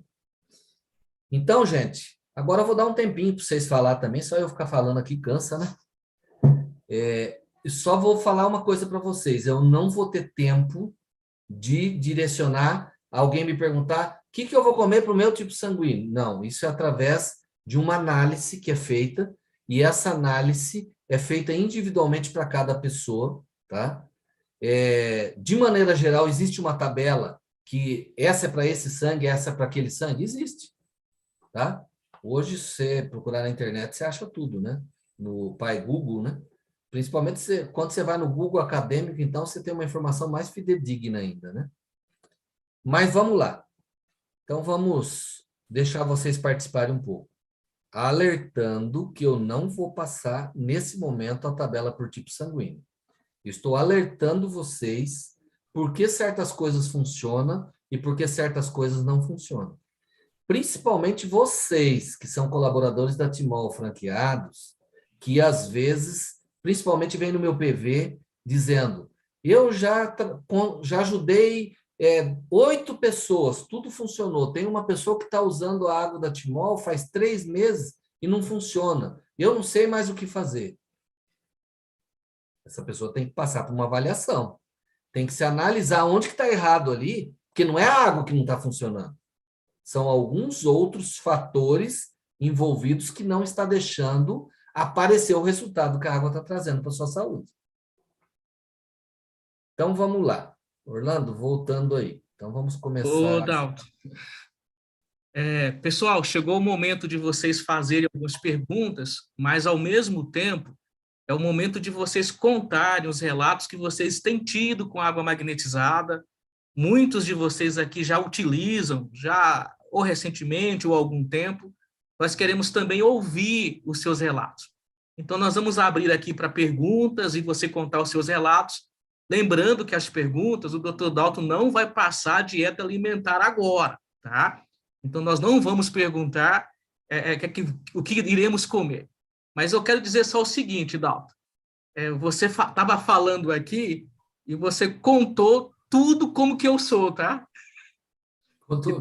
Então, gente, agora eu vou dar um tempinho para vocês falar também, só eu ficar falando aqui cansa, né? E só vou falar uma coisa para vocês, eu não vou ter tempo de direcionar, alguém me perguntar, o que eu vou comer para o meu tipo sanguíneo? Não, isso é através de uma análise que é feita, e essa análise é feita individualmente para cada pessoa, tá? De maneira geral, existe uma tabela que essa é para esse sangue, essa é para aquele sangue? Existe, tá? Hoje, se você procurar na internet, você acha tudo, né? No pai Google, né? Principalmente quando você vai no Google acadêmico, então você tem uma informação mais fidedigna ainda, né? Mas vamos lá. Então, vamos deixar vocês participarem um pouco. Alertando que eu não vou passar, nesse momento, a tabela por tipo sanguíneo. Estou alertando vocês por que certas coisas funcionam e por que certas coisas não funcionam. Principalmente vocês, que são colaboradores da Timol franqueados, que às vezes, principalmente vem no meu PV, dizendo, eu já ajudei 8 pessoas, tudo funcionou. Tem uma pessoa que está usando a água da Timol faz 3 meses e não funciona. Eu não sei mais o que fazer. Essa pessoa tem que passar por uma avaliação. Tem que se analisar onde que está errado ali, porque não é a água que não está funcionando. São alguns outros fatores envolvidos que não está deixando aparecer o resultado que a água está trazendo para a sua saúde. Então, vamos lá. Orlando, voltando aí. Então, vamos começar. Ô, Dalton. Pessoal, chegou o momento de vocês fazerem algumas perguntas, mas, ao mesmo tempo, é o momento de vocês contarem os relatos que vocês têm tido com água magnetizada. Muitos de vocês aqui já utilizam, já ou recentemente ou há algum tempo. Nós queremos também ouvir os seus relatos. Então, nós vamos abrir aqui para perguntas e você contar os seus relatos. Lembrando que as perguntas, o Dr. Dalton não vai passar a dieta alimentar agora, tá? Então, nós não vamos perguntar o que iremos comer. Mas eu quero dizer só o seguinte, Dalton. Você estava falando aqui e você contou tudo como que eu sou, tá?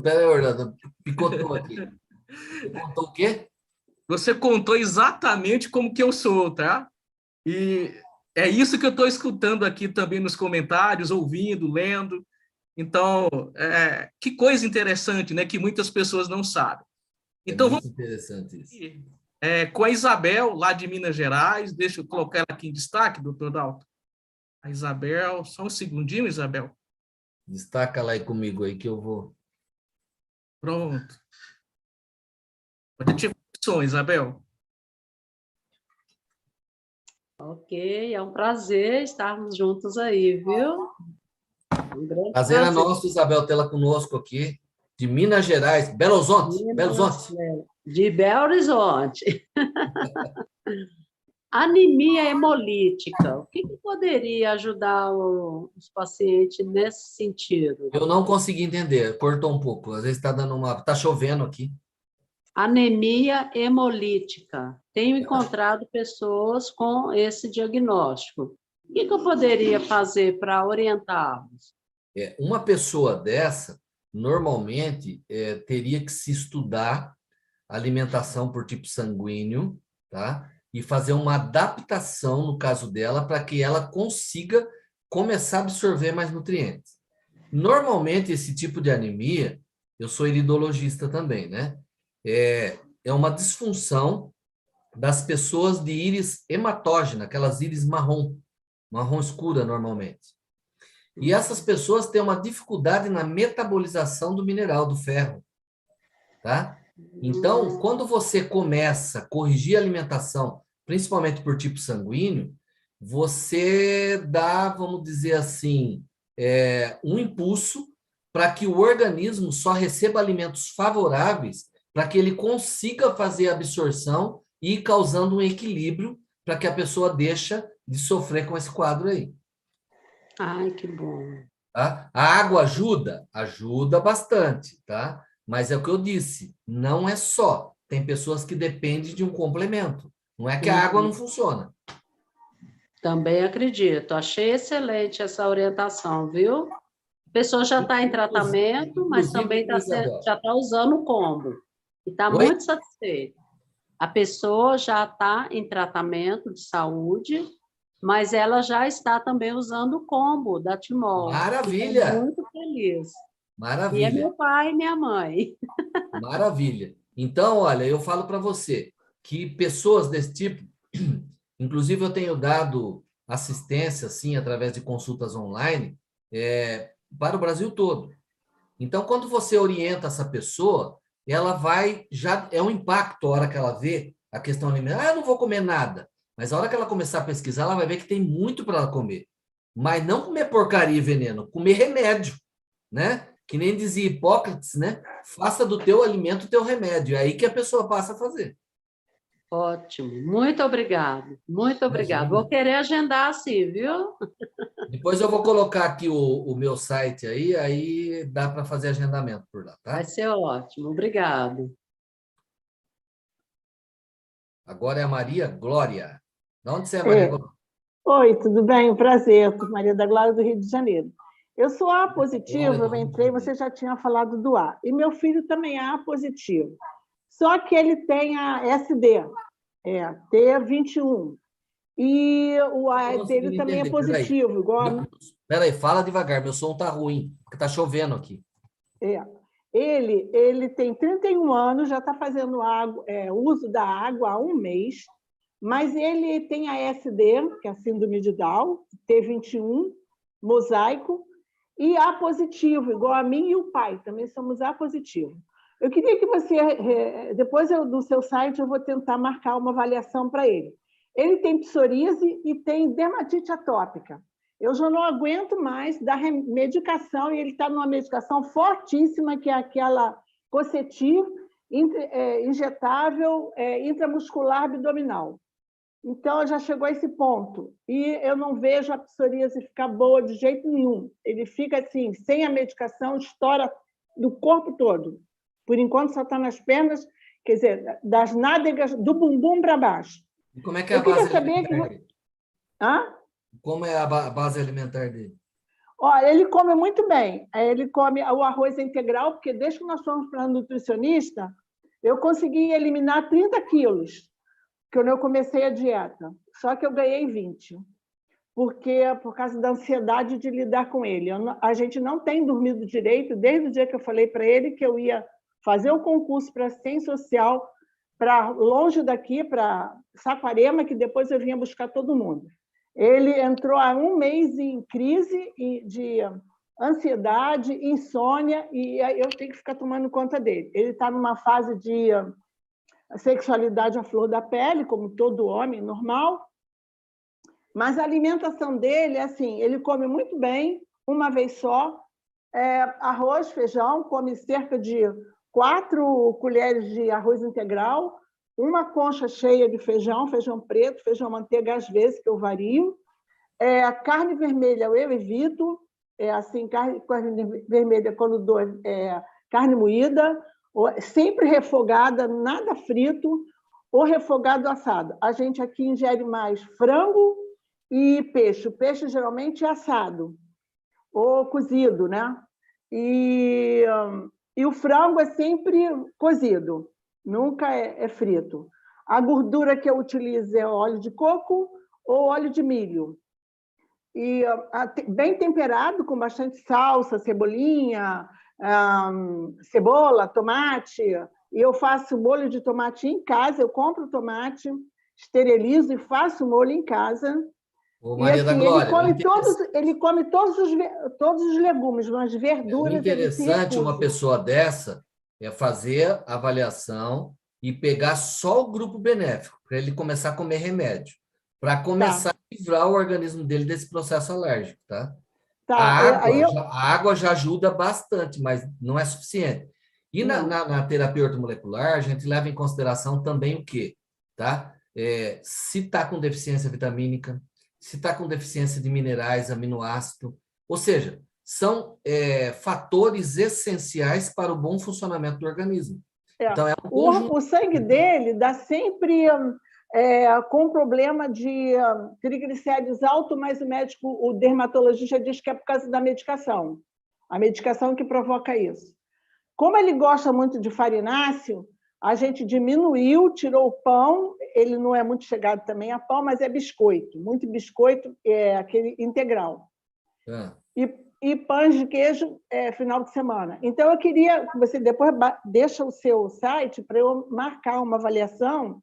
Peraí, Orlando, picotou aqui. Você contou o quê? Você contou exatamente como que eu sou, tá? E é isso que eu estou escutando aqui também nos comentários, ouvindo, lendo. Então, que coisa interessante, né? Que muitas pessoas não sabem. Então, muito interessante isso. Com a Isabel, lá de Minas Gerais. Deixa eu colocar ela aqui em destaque, doutor Dalton. A Isabel, só um segundinho, Isabel. Destaca lá aí comigo aí que eu vou. Pronto. Pode ativar o som, Isabel. Ok, é um prazer estarmos juntos aí, viu? Um grande prazer é nosso, Isabel, tê-la conosco aqui, de Minas Gerais, Belo Horizonte. Belo Horizonte. De Belo Horizonte. Anemia hemolítica, o que poderia ajudar os pacientes nesse sentido? Eu não consegui entender, cortou um pouco, às vezes está dando uma. Está chovendo aqui. Anemia hemolítica. Tenho encontrado pessoas com esse diagnóstico. O que eu poderia fazer para orientá-los? Uma pessoa dessa, normalmente, teria que se estudar alimentação por tipo sanguíneo, tá? E fazer uma adaptação, no caso dela, para que ela consiga começar a absorver mais nutrientes. Normalmente, esse tipo de anemia, eu sou iridologista também, né? É uma disfunção das pessoas de íris hematógena, aquelas íris marrom escura normalmente. E essas pessoas têm uma dificuldade na metabolização do mineral, do ferro, tá? Então, quando você começa a corrigir a alimentação, principalmente por tipo sanguíneo, você dá, vamos dizer assim, um impulso para que o organismo só receba alimentos favoráveis para que ele consiga fazer a absorção e ir causando um equilíbrio para que a pessoa deixe de sofrer com esse quadro aí. Ai, que bom. Tá? A água ajuda? Ajuda bastante, tá? Mas é o que eu disse, não é só. Tem pessoas que dependem de um complemento. Não é que a água não funciona. Também acredito. Achei excelente essa orientação, viu? A pessoa já está em tratamento, mas também já está usando o combo. E está muito satisfeita. A pessoa já está em tratamento de saúde, mas ela já está também usando o combo da Timol. Maravilha! Fico muito feliz. Maravilha. E é meu pai e minha mãe. Maravilha. Então, olha, eu falo para você que pessoas desse tipo, inclusive eu tenho dado assistência, assim, através de consultas online, para o Brasil todo. Então, quando você orienta essa pessoa, ela vai, já é um impacto a hora que ela vê a questão alimentar. Eu não vou comer nada. Mas a hora que ela começar a pesquisar, ela vai ver que tem muito para ela comer. Mas não comer porcaria e veneno, comer remédio, né? Que nem dizia Hipócrates, né? Faça do teu alimento o teu remédio. É aí que a pessoa passa a fazer. Ótimo. Muito obrigado. Muito obrigado. Imagina. Vou querer agendar sim, viu? Depois eu vou colocar aqui o meu site aí dá para fazer agendamento por lá, tá? Vai ser ótimo. Obrigado. Agora é a Maria Glória. De onde você é, Maria Glória? Oi, tudo bem? Prazer, Maria da Glória do Rio de Janeiro. Eu sou A positivo, eu entrei, você já tinha falado do A. E meu filho também é A positivo. Só que ele tem a SD, T21. E o A dele também é positivo, igual. Peraí, fala devagar, meu som tá ruim, porque tá chovendo aqui. Ele tem 31 anos, já está fazendo uso da água há um mês, mas ele tem a SD, que é a síndrome de Down, T21, mosaico, e A positivo, igual a mim e o pai, também somos A positivo. Eu queria que você, depois no seu site, eu vou tentar marcar uma avaliação para ele. Ele tem psoríase e tem dermatite atópica. Eu já não aguento mais dar medicação, e ele está numa medicação fortíssima, que é aquela Cosetiv, injetável, intramuscular abdominal. Então, já chegou a esse ponto. E eu não vejo a psoríase ficar boa de jeito nenhum. Ele fica assim, sem a medicação, estoura do corpo todo. Por enquanto, só está nas pernas, quer dizer, das nádegas, do bumbum para baixo. E como é que é a base alimentar dele? Hã? Como é a base alimentar dele? Olha, ele come muito bem. Ele come o arroz integral, porque desde que nós fomos para a nutricionista, eu consegui eliminar 30 quilos, quando eu comecei a dieta. Só que eu ganhei 20, por causa da ansiedade de lidar com ele. A gente não tem dormido direito, desde o dia que eu falei para ele que eu ia fazer o concurso para assistência social, para longe daqui, para Saquarema, que depois eu vinha buscar todo mundo. Ele entrou há um mês em crise de ansiedade, insônia, e eu tenho que ficar tomando conta dele. Ele está numa fase de sexualidade à flor da pele, como todo homem normal, mas a alimentação dele é assim, ele come muito bem, uma vez só, arroz, feijão, come cerca de 4 colheres de arroz integral, uma concha cheia de feijão, feijão preto, feijão manteiga, às vezes, que eu vario. Carne vermelha eu evito, assim, carne vermelha quando dou carne moída, sempre refogada, nada frito, ou refogado assado. A gente aqui ingere mais frango e peixe. O peixe geralmente é assado, ou cozido, né? E o frango é sempre cozido, nunca é frito. A gordura que eu utilizo é óleo de coco ou óleo de milho. E bem temperado, com bastante salsa, cebolinha, cebola, tomate. E eu faço molho de tomate em casa, eu compro tomate, esterilizo e faço molho em casa. Ô, Maria da assim, Glória, ele come todos os legumes, mas verduras... O interessante uma pessoa dessa é fazer a avaliação e pegar só o grupo benéfico, para ele começar a comer remédio, para começar a livrar o organismo dele desse processo alérgico, tá? A água já ajuda bastante, mas não é suficiente. E na terapia ortomolecular, a gente leva em consideração também o quê? Tá? Se está com deficiência vitamínica, se está com deficiência de minerais, aminoácido, ou seja, são fatores essenciais para o bom funcionamento do organismo. Então, o sangue dele dá sempre com problema de triglicéridos alto, mas o dermatologista diz que é por causa da medicação. A medicação que provoca isso. Como ele gosta muito de farináceo, a gente diminuiu, tirou o pão, ele não é muito chegado também a pão, mas é biscoito, muito biscoito, aquele integral. E pães de queijo final de semana. Então, eu queria que você depois deixa o seu site para eu marcar uma avaliação,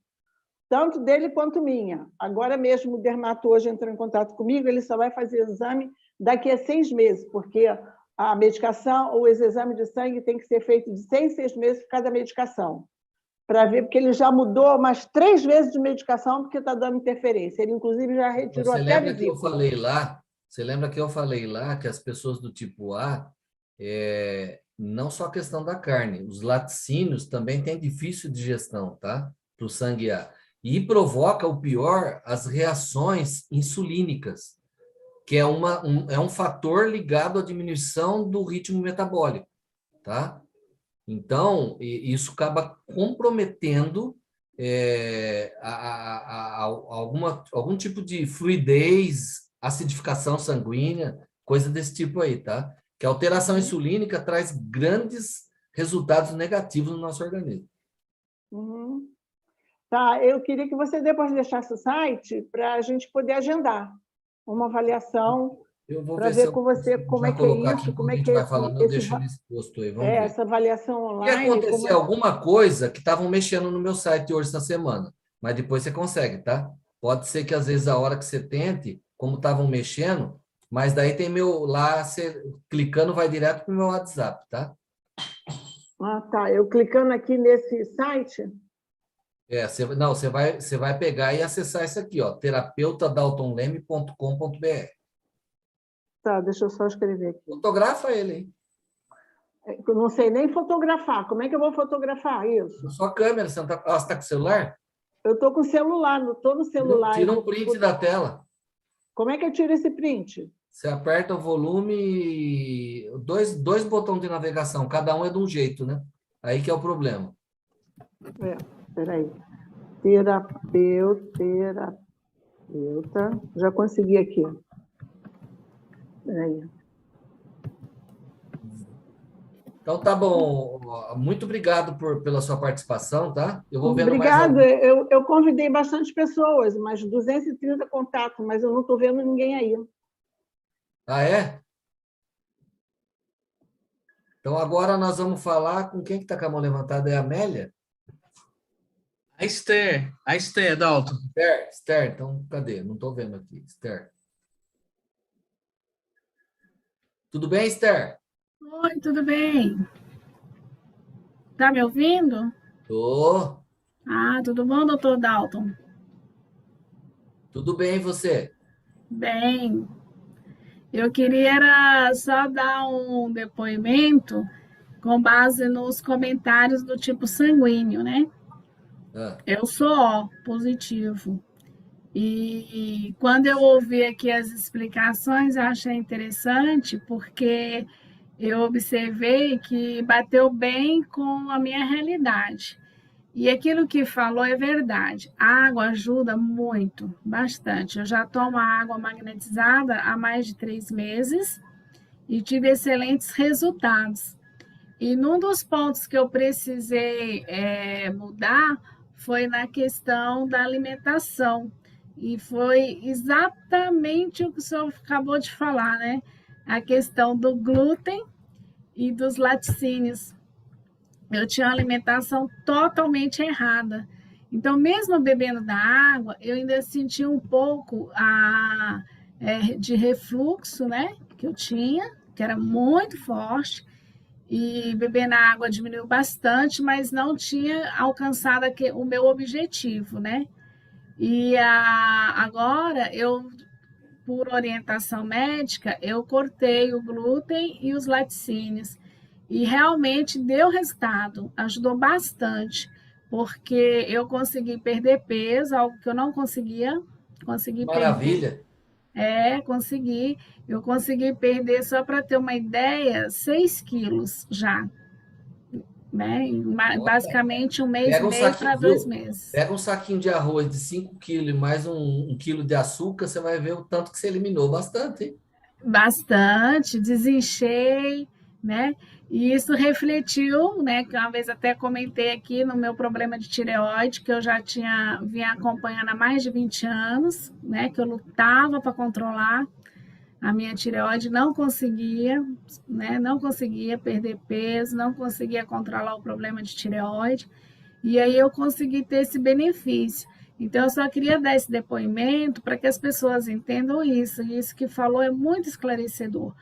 tanto dele quanto minha. Agora mesmo o dermato hoje entrou em contato comigo, ele só vai fazer o exame daqui a 6 meses, porque a medicação ou esse exame de sangue tem que ser feito de 6 em 6 meses por cada medicação, para ver, porque ele já mudou umas 3 vezes de medicação, porque está dando interferência. Ele, inclusive, já retirou até a vesícula. Você lembra que eu falei lá que as pessoas do tipo A, não só a questão da carne, os laticínios também têm difícil digestão, tá? Para o sangue A. E provoca o pior, as reações insulínicas, que é um fator ligado à diminuição do ritmo metabólico, tá? Então, isso acaba comprometendo algum tipo de fluidez, acidificação sanguínea, coisa desse tipo aí, tá? Que a alteração insulínica traz grandes resultados negativos no nosso organismo. Tá, eu queria que você depois deixasse o site para a gente poder agendar uma avaliação para ver com você como é que é isso, como é que é esse posto aí, vamos ver. Essa avaliação online. E acontecer alguma coisa que estavam mexendo no meu site hoje essa semana, mas depois você consegue, tá? Pode ser que às vezes a hora que você tente, como estavam mexendo, mas daí tem meu lá, você clicando vai direto para o meu WhatsApp, tá? Tá. Eu clicando aqui nesse site. Você vai pegar e acessar isso aqui, ó, terapeutadaltonleme.com.br. Tá, deixa eu só escrever aqui. Fotografa ele, hein? Eu não sei nem fotografar. Como é que eu vou fotografar isso? Sua câmera, você está com o celular? Eu estou com o celular, não estou no celular. Tira um print da tela. Como é que eu tiro esse print? Você aperta o volume e dois botões de navegação, cada um é de um jeito, né? Aí que é o problema. Peraí. Terapeuta. Já consegui aqui. Peraí. Então tá bom. Muito obrigado pela sua participação, tá? Eu vou vendo Obrigada. mais Eu convidei bastante pessoas, mais 230 contatos, mas eu não estou vendo ninguém aí. Ah, é? Então agora nós vamos falar com quem que está com a mão levantada? É a Amélia? A Esther, Dalton. Esther, então cadê? Não estou vendo aqui. Esther. Tudo bem, Esther? Oi, tudo bem? Tá me ouvindo? Tô. Tudo bom, doutor Dalton? Tudo bem, e você? Bem, eu queria era só dar um depoimento com base nos comentários do tipo sanguíneo, né? Eu sou O positivo. E quando eu ouvi aqui as explicações, eu achei interessante, porque eu observei que bateu bem com a minha realidade. E aquilo que falou é verdade. A água ajuda muito, bastante. Eu já tomo a água magnetizada há mais de 3 meses e tive excelentes resultados. E num dos pontos que eu precisei mudar foi na questão da alimentação. E foi exatamente o que o senhor acabou de falar, né? A questão do glúten e dos laticínios. Eu tinha uma alimentação totalmente errada. Então, mesmo bebendo da água, eu ainda sentia um pouco de refluxo, né? Que eu tinha, que era muito forte. E beber na água diminuiu bastante, mas não tinha alcançado o meu objetivo, né? E agora, por orientação médica, eu cortei o glúten e os laticínios. E realmente deu resultado, ajudou bastante, porque eu consegui perder peso, algo que eu não conseguia. Maravilha! Consegui. Eu consegui perder, só para ter uma ideia, 6 quilos já. né? Basicamente 1 mês e meio para 2 meses. Pega um saquinho de arroz de 5 quilos e mais um quilo de açúcar, você vai ver o tanto que você eliminou. Bastante, hein? Bastante, desinchei, né? E isso refletiu, né? Que uma vez até comentei aqui no meu problema de tireoide, que eu já vinha acompanhando há mais de 20 anos, né? Que eu lutava para controlar a minha tireoide, não conseguia, né? Não conseguia perder peso, não conseguia controlar o problema de tireoide. E aí eu consegui ter esse benefício. Então, eu só queria dar esse depoimento para que as pessoas entendam isso. E isso que falou é muito esclarecedor.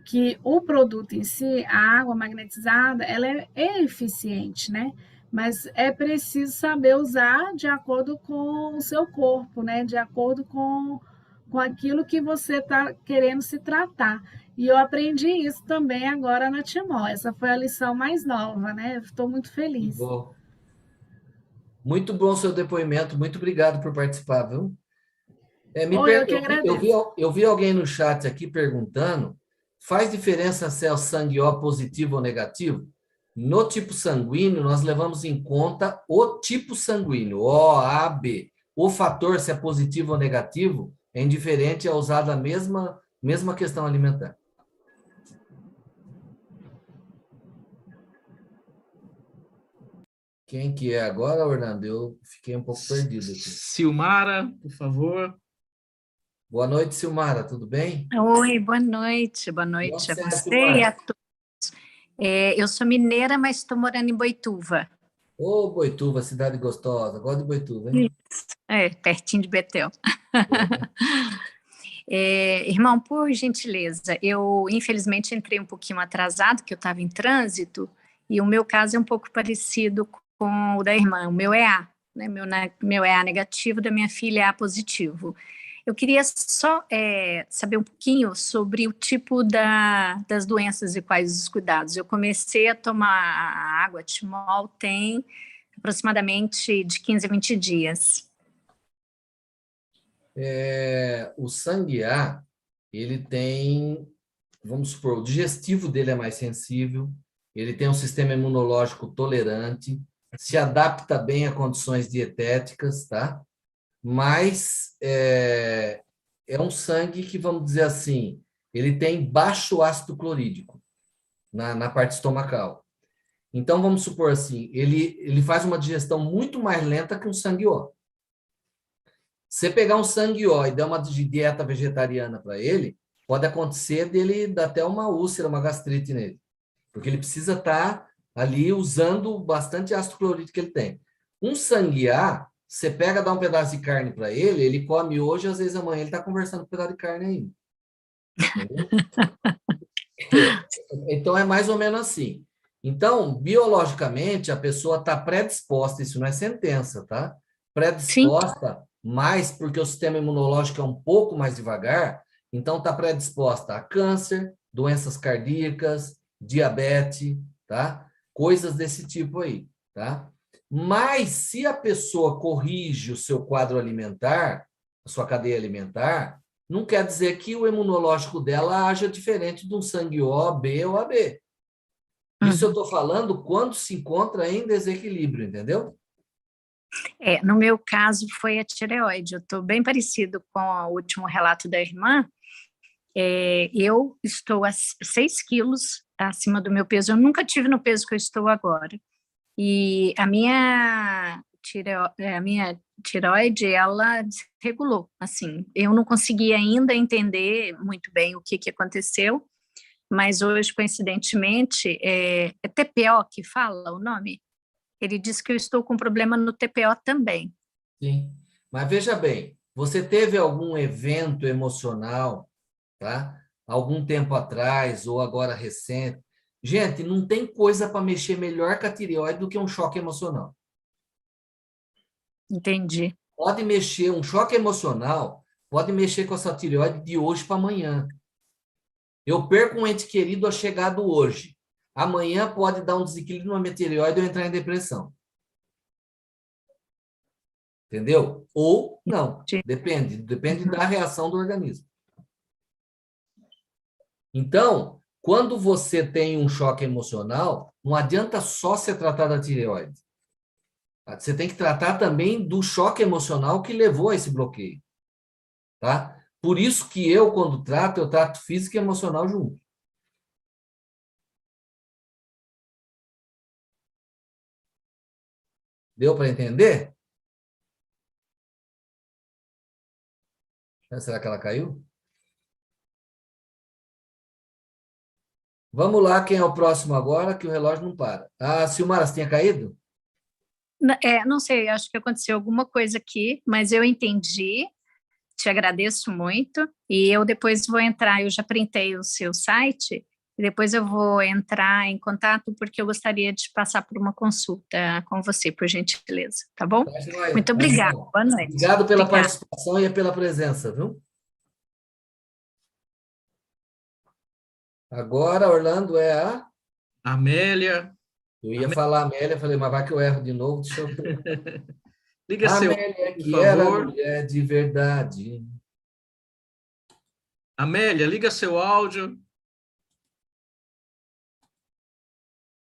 Que o produto em si, a água magnetizada, ela é eficiente, né? Mas é preciso saber usar de acordo com o seu corpo, né? De acordo com aquilo que você está querendo se tratar. E eu aprendi isso também agora na Timó. Essa foi a lição mais nova, né? Estou muito feliz. Bom. Muito bom o seu depoimento, muito obrigado por participar, viu? Eu que agradeço. Eu vi alguém no chat aqui perguntando, faz diferença se é o sangue O positivo ou negativo? No tipo sanguíneo, nós levamos em conta o tipo sanguíneo, O, A, B. O fator, se é positivo ou negativo, é indiferente, é usado a mesma questão alimentar. Quem que é agora, Orlando? Eu fiquei um pouco perdido aqui. Silmara, por favor. Boa noite, Silmara, tudo bem? Oi, boa noite a você e a todos. Eu sou mineira, mas estou morando em Boituva. Ô, Boituva, cidade gostosa, gosto de Boituva, hein? Pertinho de Betel. Irmão, por gentileza, eu infelizmente entrei um pouquinho atrasado, que eu estava em trânsito, e o meu caso é um pouco parecido com o da irmã. O meu é A, né? Meu é A negativo, da minha filha é A positivo. Eu queria só saber um pouquinho sobre o tipo das doenças e quais os cuidados. Eu comecei a tomar a água Timol tem aproximadamente de 15 a 20 dias. O sangue A, ele tem, vamos supor, o digestivo dele é mais sensível, ele tem um sistema imunológico tolerante, se adapta bem a condições dietéticas, tá? Mas é um sangue que, vamos dizer assim, ele tem baixo ácido clorídrico na parte estomacal. Então, vamos supor assim, ele faz uma digestão muito mais lenta que um sangue O. Se você pegar um sangue O e der uma dieta vegetariana para ele, pode acontecer dele dar até uma úlcera, uma gastrite nele. Porque ele precisa estar ali usando bastante ácido clorídrico que ele tem. Um sangue A, você pega, dá um pedaço de carne para ele, ele come hoje, às vezes amanhã ele está conversando com um pedaço de carne ainda. Entendeu? Então, é mais ou menos assim. Então, biologicamente, a pessoa está predisposta, isso não é sentença, tá? Predisposta, mais porque o sistema imunológico é um pouco mais devagar, então está predisposta a câncer, doenças cardíacas, diabetes, tá? Coisas desse tipo aí, tá? Mas se a pessoa corrige o seu quadro alimentar, a sua cadeia alimentar, não quer dizer que o imunológico dela haja diferente de um sangue O, B ou AB. Isso eu estou falando quando se encontra em desequilíbrio, entendeu? No meu caso foi a tireoide. Eu estou bem parecido com o último relato da irmã. Eu estou a 6 quilos acima do meu peso. Eu nunca tive no peso que eu estou agora. E a minha tireoide, ela desregulou, assim. Eu não consegui ainda entender muito bem o que aconteceu, mas hoje, coincidentemente, é TPO que fala o nome? Ele disse que eu estou com problema no TPO também. Sim, mas veja bem, você teve algum evento emocional, tá? Algum tempo atrás ou agora recente? Gente, não tem coisa para mexer melhor com a tireoide do que um choque emocional. Entendi. Pode mexer, um choque emocional pode mexer com a sua tireoide de hoje para amanhã. Eu perco um ente querido chegado hoje. Amanhã pode dar um desequilíbrio na minha tireoide e eu entrar em depressão. Entendeu? Ou não. Depende da reação do organismo. Então, Quando você tem um choque emocional, não adianta só ser tratar da tireoide. Você tem que tratar também do choque emocional que levou a esse bloqueio. Tá? Por isso que eu, quando trato, eu trato físico e emocional junto. Deu para entender? Será que ela caiu? Vamos lá, quem é o próximo agora, que o relógio não para. Ah, Silmara, você tinha caído? Não sei, acho que aconteceu alguma coisa aqui, mas eu entendi, te agradeço muito, e eu depois vou entrar, eu já printei o seu site, e depois eu vou entrar em contato, porque eu gostaria de passar por uma consulta com você, por gentileza, tá bom? Muito obrigada, boa noite. Obrigado pela participação e pela presença, viu? Agora, Orlando, é a... Amélia. Eu ia falar Amélia, falei, mas vai que eu erro de novo, deixa eu... Liga seu Amélia, por que favor. era mulher de verdade. Amélia, liga seu áudio.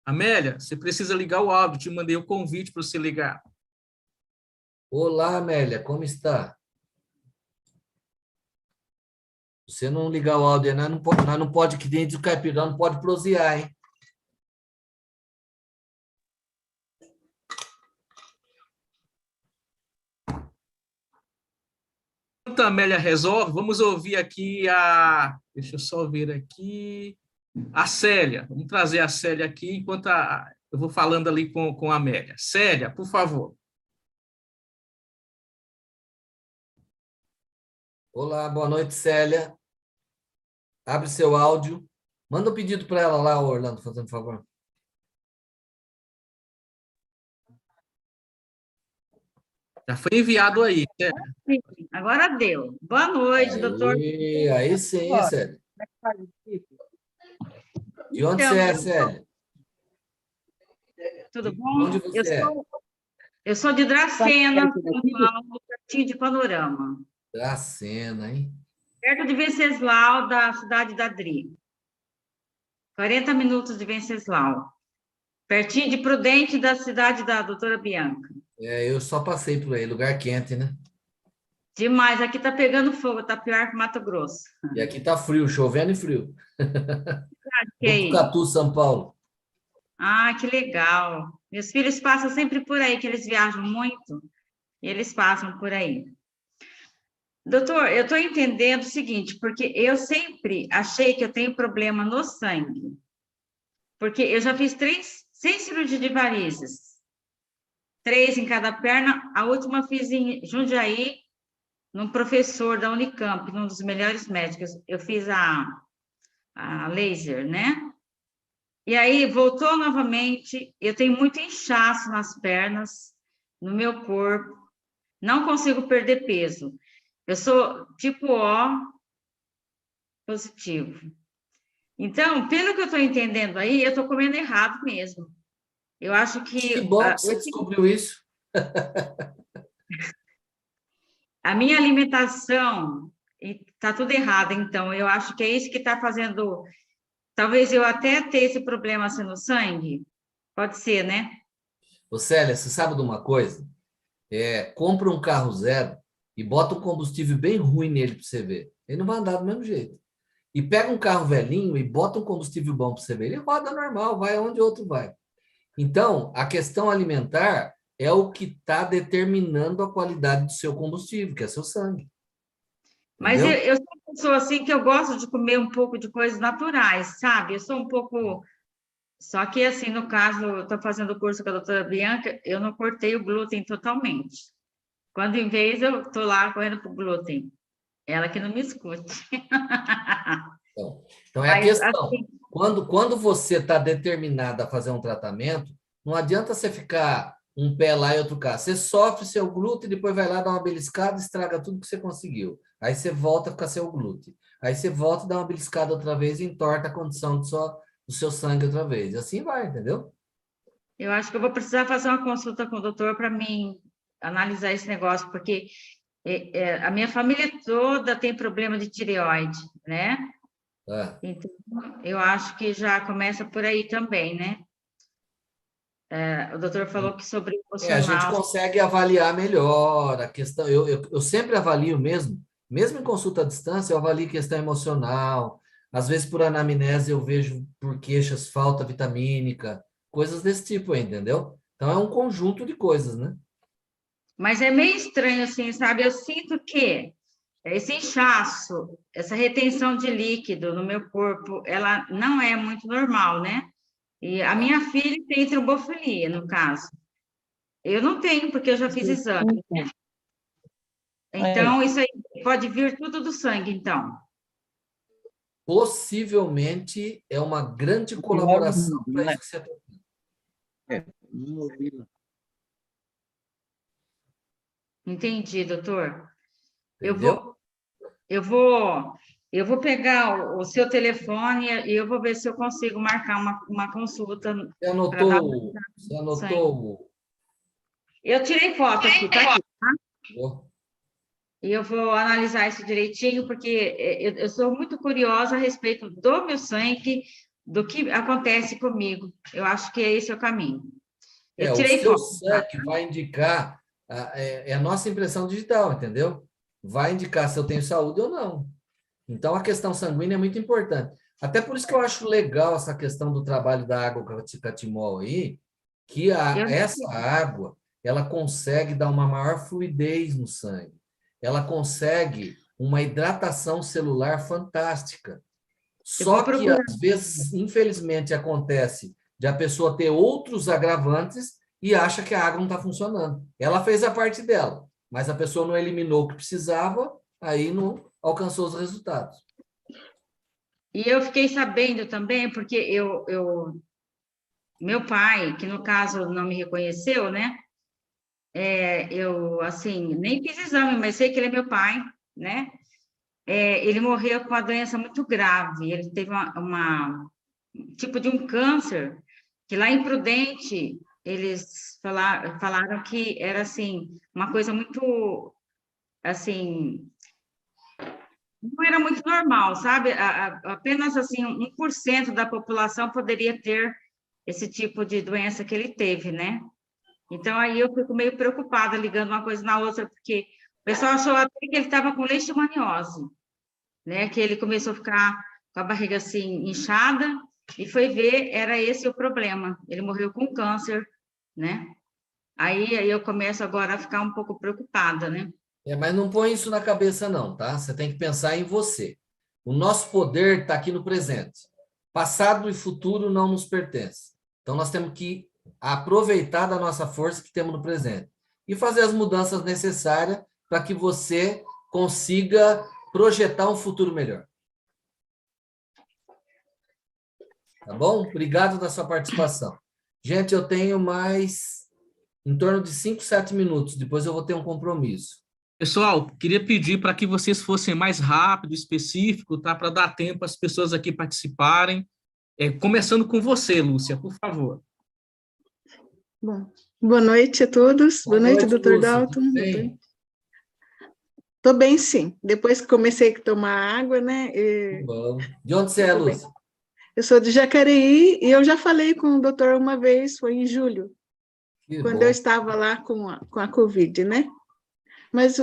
Amélia, você precisa ligar o áudio, te mandei o convite para você ligar. Olá, Amélia, como está? Se você não ligar o áudio, nós não pode, que dentro do caipirão, não pode prosear, hein? Enquanto a Amélia resolve, vamos ouvir aqui a... Deixa eu só ver aqui... A Célia. Vamos trazer a Célia aqui, enquanto eu vou falando ali com a Amélia. Célia, por favor. Olá, boa noite, Célia. Abre seu áudio. Manda um pedido para ela lá, Orlando, fazendo favor. Já foi enviado aí. Sim, agora deu. Boa noite, doutor. Aí sim, Célia. De onde Então, você é, Célia? Tudo bom? Onde você é? Eu sou de Dracena, São Paulo, pertinho de Panorama. Dracena, hein? Perto de Venceslau, da cidade da Dri. 40 minutos de Venceslau. Pertinho de Prudente, da cidade da doutora Bianca. Eu só passei por aí, lugar quente, né? Demais, aqui tá pegando fogo, tá pior que Mato Grosso. E aqui tá frio, chovendo e frio. Botucatu, São Paulo. Ah, que legal. Meus filhos passam sempre por aí, que eles viajam muito, e eles passam por aí. Doutor, eu estou entendendo o seguinte, porque eu sempre achei que eu tenho problema no sangue, porque eu já fiz 6 cirurgias de varizes, 3 em cada perna, a última fiz em Jundiaí, num professor da Unicamp, um dos melhores médicos, eu fiz a laser, né? E aí, voltou novamente, eu tenho muito inchaço nas pernas, no meu corpo, não consigo perder peso. Eu sou tipo O positivo. Então, pelo que eu estou entendendo aí, eu estou comendo errado mesmo. Eu acho que... Que bom que você descobriu isso. A minha alimentação está tudo errado, então. Eu acho que é isso que está fazendo... Talvez eu até tenha esse problema assim no sangue. Pode ser, né? Ô, Célia, você sabe de uma coisa? Compra um carro zero e bota um combustível bem ruim nele para você ver. Ele não vai andar do mesmo jeito. E pega um carro velhinho e bota um combustível bom para você ver. Ele roda normal, vai onde o outro vai. Então, a questão alimentar é o que está determinando a qualidade do seu combustível, que é seu sangue. Mas eu sou uma pessoa assim que eu gosto de comer um pouco de coisas naturais, sabe? Eu sou um pouco... Só que, assim, no caso, eu estou fazendo o curso com a doutora Bianca, eu não cortei o glúten totalmente. Quando, em vez, eu estou lá correndo para o glúten. Ela que não me escute. Então é a questão. Assim, quando você está determinada a fazer um tratamento, não adianta você ficar um pé lá e outro cá. Você sofre seu glúten, depois vai lá dar uma beliscada, estraga tudo que você conseguiu. Aí você volta a ficar sem o glúten. Aí você volta a dar uma beliscada outra vez e entorta a condição do seu sangue outra vez. E assim vai, entendeu? Eu acho que eu vou precisar fazer uma consulta com o doutor para mim analisar esse negócio, porque a minha família toda tem problema de tireoide, né? Então, eu acho que já começa por aí também, né? O doutor falou que sobre o A gente emocional... consegue avaliar melhor a questão. Eu sempre avalio mesmo em consulta à distância, eu avalio questão emocional. Às vezes, por anamnese, eu vejo por queixas, falta vitamínica, coisas desse tipo aí, entendeu? Então, é um conjunto de coisas, né? Mas é meio estranho, assim, sabe? Eu sinto que esse inchaço, essa retenção de líquido no meu corpo, ela não é muito normal, né? E a minha filha tem trombofilia, no caso. Eu não tenho, porque eu já fiz exame, né? Então, isso aí pode vir tudo do sangue, então. Possivelmente é uma grande colaboração para isso que você está falando. Entendi, doutor. Entendeu? Eu vou pegar o seu telefone e eu vou ver se eu consigo marcar uma consulta para dar Você sangue. anotou? Eu tirei foto aqui, tá aqui, tá? Oh. E eu vou analisar isso direitinho, porque eu sou muito curiosa a respeito do meu sangue, do que acontece comigo. Eu acho que esse é o caminho. Eu O tirei seu foto. sangue vai indicar, a nossa impressão digital, entendeu? Vai indicar se eu tenho saúde ou não. Então, a questão sanguínea é muito importante. Até por isso que eu acho legal essa questão do trabalho da água catimol aí, que essa água, ela consegue dar uma maior fluidez no sangue. Ela consegue uma hidratação celular fantástica. Só que, às vezes, infelizmente, acontece de a pessoa ter outros agravantes e acha que a água não está funcionando. Ela fez a parte dela, mas a pessoa não eliminou o que precisava, aí não alcançou os resultados. E eu fiquei sabendo também, porque meu pai, que no caso não me reconheceu, né? Eu, assim, nem fiz exame, mas sei que ele é meu pai, né? Ele morreu com uma doença muito grave. Ele teve tipo de um câncer, que lá em Prudente, eles falaram que era, assim, uma coisa muito, assim, não era muito normal, sabe? Apenas, assim, 1% da população poderia ter esse tipo de doença que ele teve, né? Então, aí eu fico meio preocupada, ligando uma coisa na outra, porque o pessoal achou até que ele estava com leishmaniose, né? Que ele começou a ficar com a barriga, assim, inchada, e foi ver, era esse o problema. Ele morreu com câncer, né? Aí eu começo agora a ficar um pouco preocupada, né? Mas não põe isso na cabeça, não, tá? Você tem que pensar em você. O nosso poder está aqui no presente. Passado e futuro não nos pertence. Então, nós temos que aproveitar da nossa força que temos no presente e fazer as mudanças necessárias para que você consiga projetar um futuro melhor. Tá bom? Obrigado da sua participação. Gente, eu tenho mais em torno de 5, 7 minutos. Depois eu vou ter um compromisso. Pessoal, queria pedir para que vocês fossem mais rápido, específico, tá? Para dar tempo às pessoas aqui participarem. Começando com você, Lúcia, por favor. Bom, boa noite a todos. Boa noite, doutor Dalton. Estou bem, sim. Depois que comecei a tomar água, né? Bom. De onde você é, Lúcia? Eu sou de Jacareí e eu já falei com o doutor uma vez, foi em julho, quando eu estava lá com a Covid, né? Mas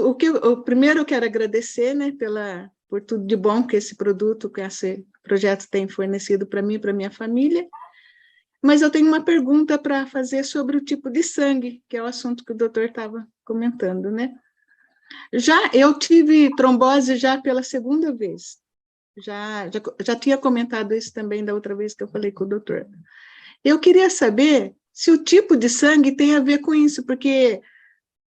primeiro eu quero agradecer, né, por tudo de bom que esse produto, que esse projeto tem fornecido para mim e para minha família. Mas eu tenho uma pergunta para fazer sobre o tipo de sangue, que é o assunto que o doutor estava comentando, né? Eu tive trombose já pela segunda vez. Já tinha comentado isso também da outra vez que eu falei com o doutor. Eu queria saber se o tipo de sangue tem a ver com isso, porque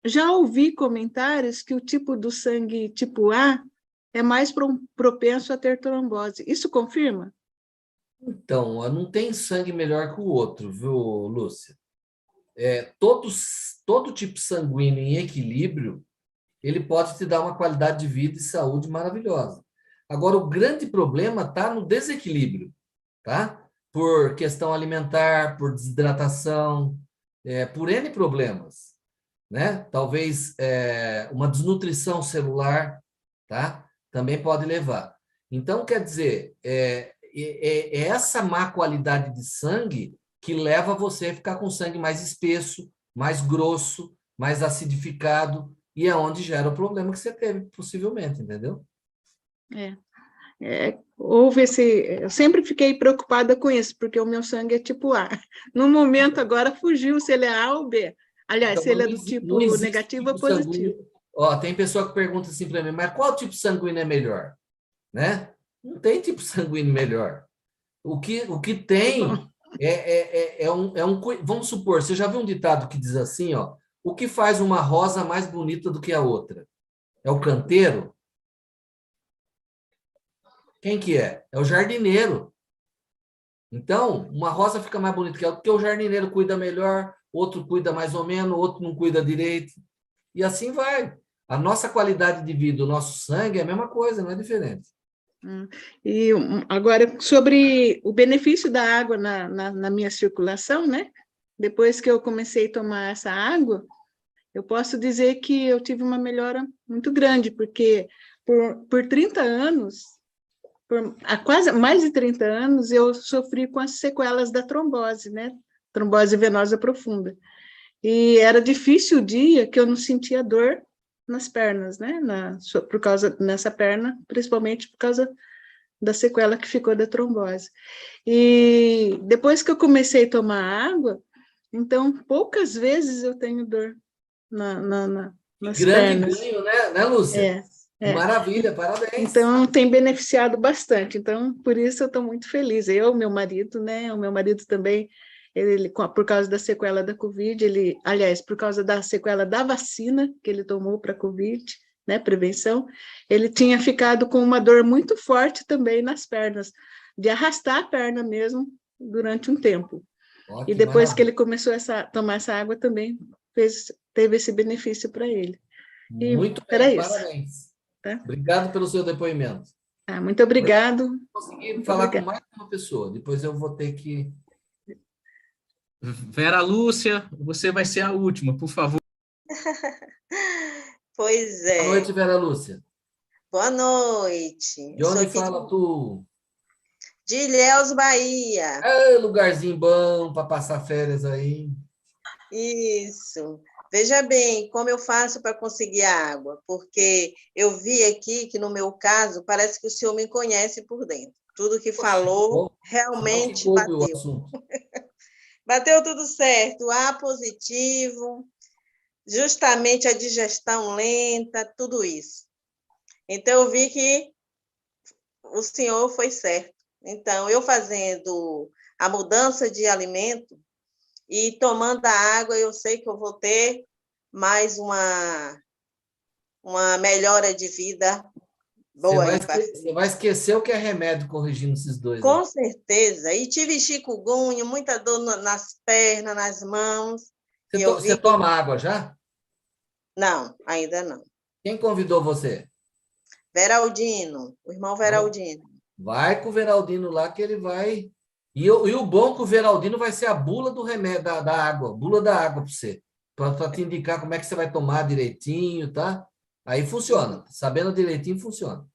já ouvi comentários que o tipo do sangue tipo A é mais propenso a ter trombose. Isso confirma? Então, não tem sangue melhor que o outro, viu, Lúcia? Todo tipo sanguíneo em equilíbrio, ele pode te dar uma qualidade de vida e saúde maravilhosa. Agora, o grande problema está no desequilíbrio, tá? Por questão alimentar, por desidratação, por N problemas, né? Talvez uma desnutrição celular, tá? Também pode levar. Então, quer dizer, é essa má qualidade de sangue que leva você a ficar com sangue mais espesso, mais grosso, mais acidificado, e é onde gera o problema que você teve, possivelmente, entendeu? Houve eu sempre fiquei preocupada com isso, porque o meu sangue é tipo A. No momento, agora, fugiu se ele é A ou B. Aliás, Então, se ele é do tipo negativo ou positivo. Ó, tem pessoa que pergunta assim para mim, mas qual tipo sanguíneo é melhor? Né? Não tem tipo sanguíneo melhor. O que tem vamos supor, você já viu um ditado que diz assim, ó, o que faz uma rosa mais bonita do que a outra? É o canteiro? Quem que é? É o jardineiro. Então, uma rosa fica mais bonita que a outra, porque o jardineiro cuida melhor, outro cuida mais ou menos, outro não cuida direito. E assim vai. A nossa qualidade de vida, o nosso sangue é a mesma coisa, não é diferente. E agora, sobre o benefício da água na minha circulação, né? Depois que eu comecei a tomar essa água, eu posso dizer que eu tive uma melhora muito grande, porque por 30 anos, há quase mais de 30 anos, eu sofri com as sequelas da trombose, né? Trombose venosa profunda. E era difícil o dia que eu não sentia dor nas pernas, né? Nessa perna, principalmente por causa da sequela que ficou da trombose. E depois que eu comecei a tomar água, então, poucas vezes eu tenho dor nas pernas. Grande ganho, né, Lúcia? Maravilha, parabéns. Então, tem beneficiado bastante. Então, por isso eu estou muito feliz. Meu marido, né? O meu marido também, ele, por causa da sequela da Covid, aliás, por causa da sequela da vacina que ele tomou para a Covid, né, prevenção, ele tinha ficado com uma dor muito forte também nas pernas, de arrastar a perna mesmo durante um tempo. E depois que ele começou a tomar essa água também, teve esse benefício para ele. Muito bem, parabéns. Tá? Obrigado pelo seu depoimento. Muito obrigado. Consegui falar com mais uma pessoa, depois eu vou ter que... Vera Lúcia, você vai ser a última, por favor. Pois é. Boa noite, Vera Lúcia. Boa noite. De onde fala tu? De Ilhéus, Bahia. Lugarzinho bom para passar férias aí. Isso. Veja bem, como eu faço para conseguir água, porque eu vi aqui que, no meu caso, parece que o senhor me conhece por dentro. Tudo que falou realmente bateu. Bateu tudo certo, A positivo, justamente a digestão lenta, tudo isso. Então, eu vi que o senhor foi certo. Então, eu fazendo a mudança de alimento e tomando a água, eu sei que eu vou ter mais uma melhora de vida boa. Você vai esquecer o que é remédio corrigindo esses dois. Com certeza. E tive chikungunya, muita dor nas pernas, nas mãos. Você toma água já? Não, ainda não. Quem convidou você? Veraldino, o irmão Veraldino. Vai com o Veraldino lá que ele vai... E o bom que o Veraldino vai ser a bula do remédio, da água, bula da água para você, para te indicar como é que você vai tomar direitinho, tá? Aí funciona. Sabendo direitinho, funciona.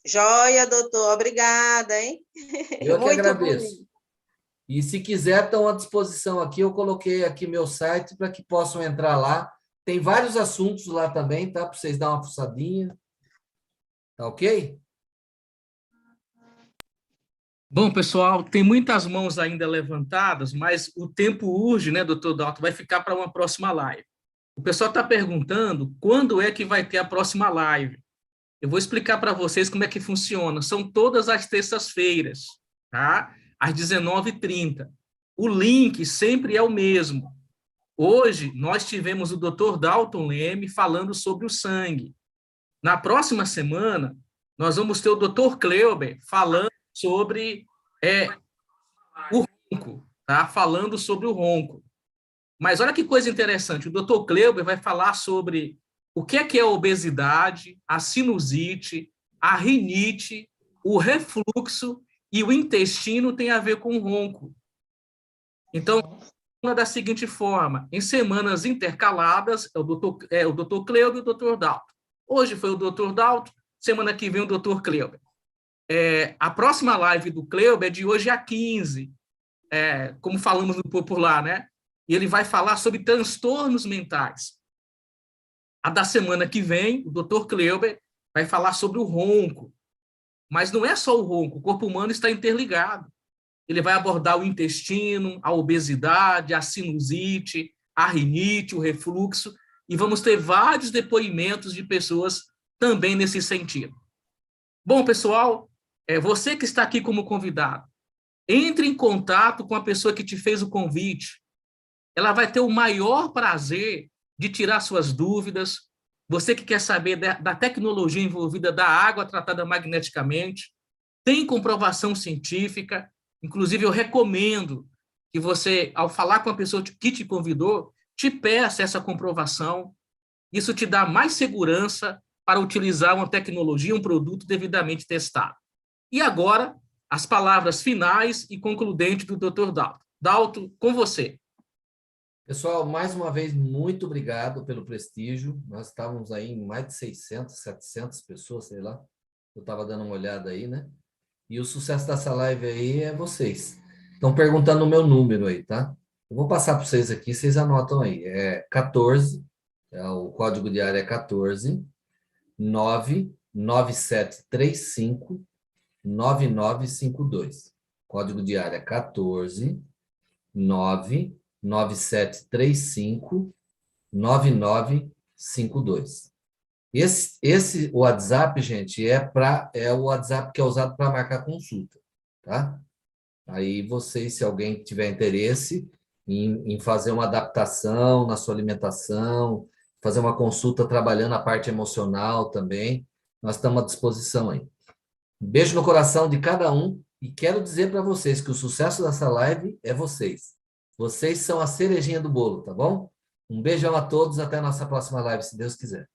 Joia, doutor. Obrigada, hein? Eu que agradeço. E se quiser, estão à disposição aqui. Eu coloquei aqui meu site para que possam entrar lá. Tem vários assuntos lá também, tá? Para vocês darem uma fuçadinha. Tá ok? Bom, pessoal, tem muitas mãos ainda levantadas, mas o tempo urge, né, doutor Dalton? Vai ficar para uma próxima live. O pessoal está perguntando quando é que vai ter a próxima live. Eu vou explicar para vocês como é que funciona. São todas as terças-feiras, tá? Às 19h30. O link sempre é o mesmo. Hoje, nós tivemos o doutor Dalton Leme falando sobre o sangue. Na próxima semana, nós vamos ter o doutor Kleuber falando sobre o ronco, tá? Falando sobre o ronco. Mas olha que coisa interessante, o doutor Kleuber vai falar sobre o que é a obesidade, a sinusite, a rinite, o refluxo e o intestino tem a ver com o ronco. Então, da seguinte forma, em semanas intercaladas, o doutor Kleuber e o doutor Dalton. Hoje foi o doutor Dalton, semana que vem o doutor Kleuber. A próxima live do Cleuber é de hoje a 15, como falamos no popular, né? E ele vai falar sobre transtornos mentais. A da semana que vem, o Dr. Cleuber vai falar sobre o ronco. Mas não é só o ronco, o corpo humano está interligado. Ele vai abordar o intestino, a obesidade, a sinusite, a rinite, o refluxo, e vamos ter vários depoimentos de pessoas também nesse sentido. Bom, pessoal, você que está aqui como convidado, entre em contato com a pessoa que te fez o convite. Ela vai ter o maior prazer de tirar suas dúvidas. Você que quer saber da tecnologia envolvida da água tratada magneticamente, tem comprovação científica. Inclusive, eu recomendo que você, ao falar com a pessoa que te convidou, te peça essa comprovação. Isso te dá mais segurança para utilizar uma tecnologia, um produto devidamente testado. E agora, as palavras finais e concludentes do Dr. Dalto. Dalto, com você. Pessoal, mais uma vez, muito obrigado pelo prestígio. Nós estávamos aí em mais de 600, 700 pessoas, sei lá. Eu estava dando uma olhada aí, né? E o sucesso dessa live aí é vocês. Estão perguntando o meu número aí, tá? Eu vou passar para vocês aqui, vocês anotam aí. É 14, o código de área é 14 99735 9952. Código de área 14 99735 9952. Esse WhatsApp, gente, é o WhatsApp que é usado para marcar consulta, tá? Aí vocês, se alguém tiver interesse em fazer uma adaptação na sua alimentação, fazer uma consulta trabalhando a parte emocional também, nós estamos à disposição aí. Um beijo no coração de cada um e quero dizer para vocês que o sucesso dessa live é vocês. Vocês são a cerejinha do bolo, tá bom? Um beijão a todos, até a nossa próxima live, se Deus quiser.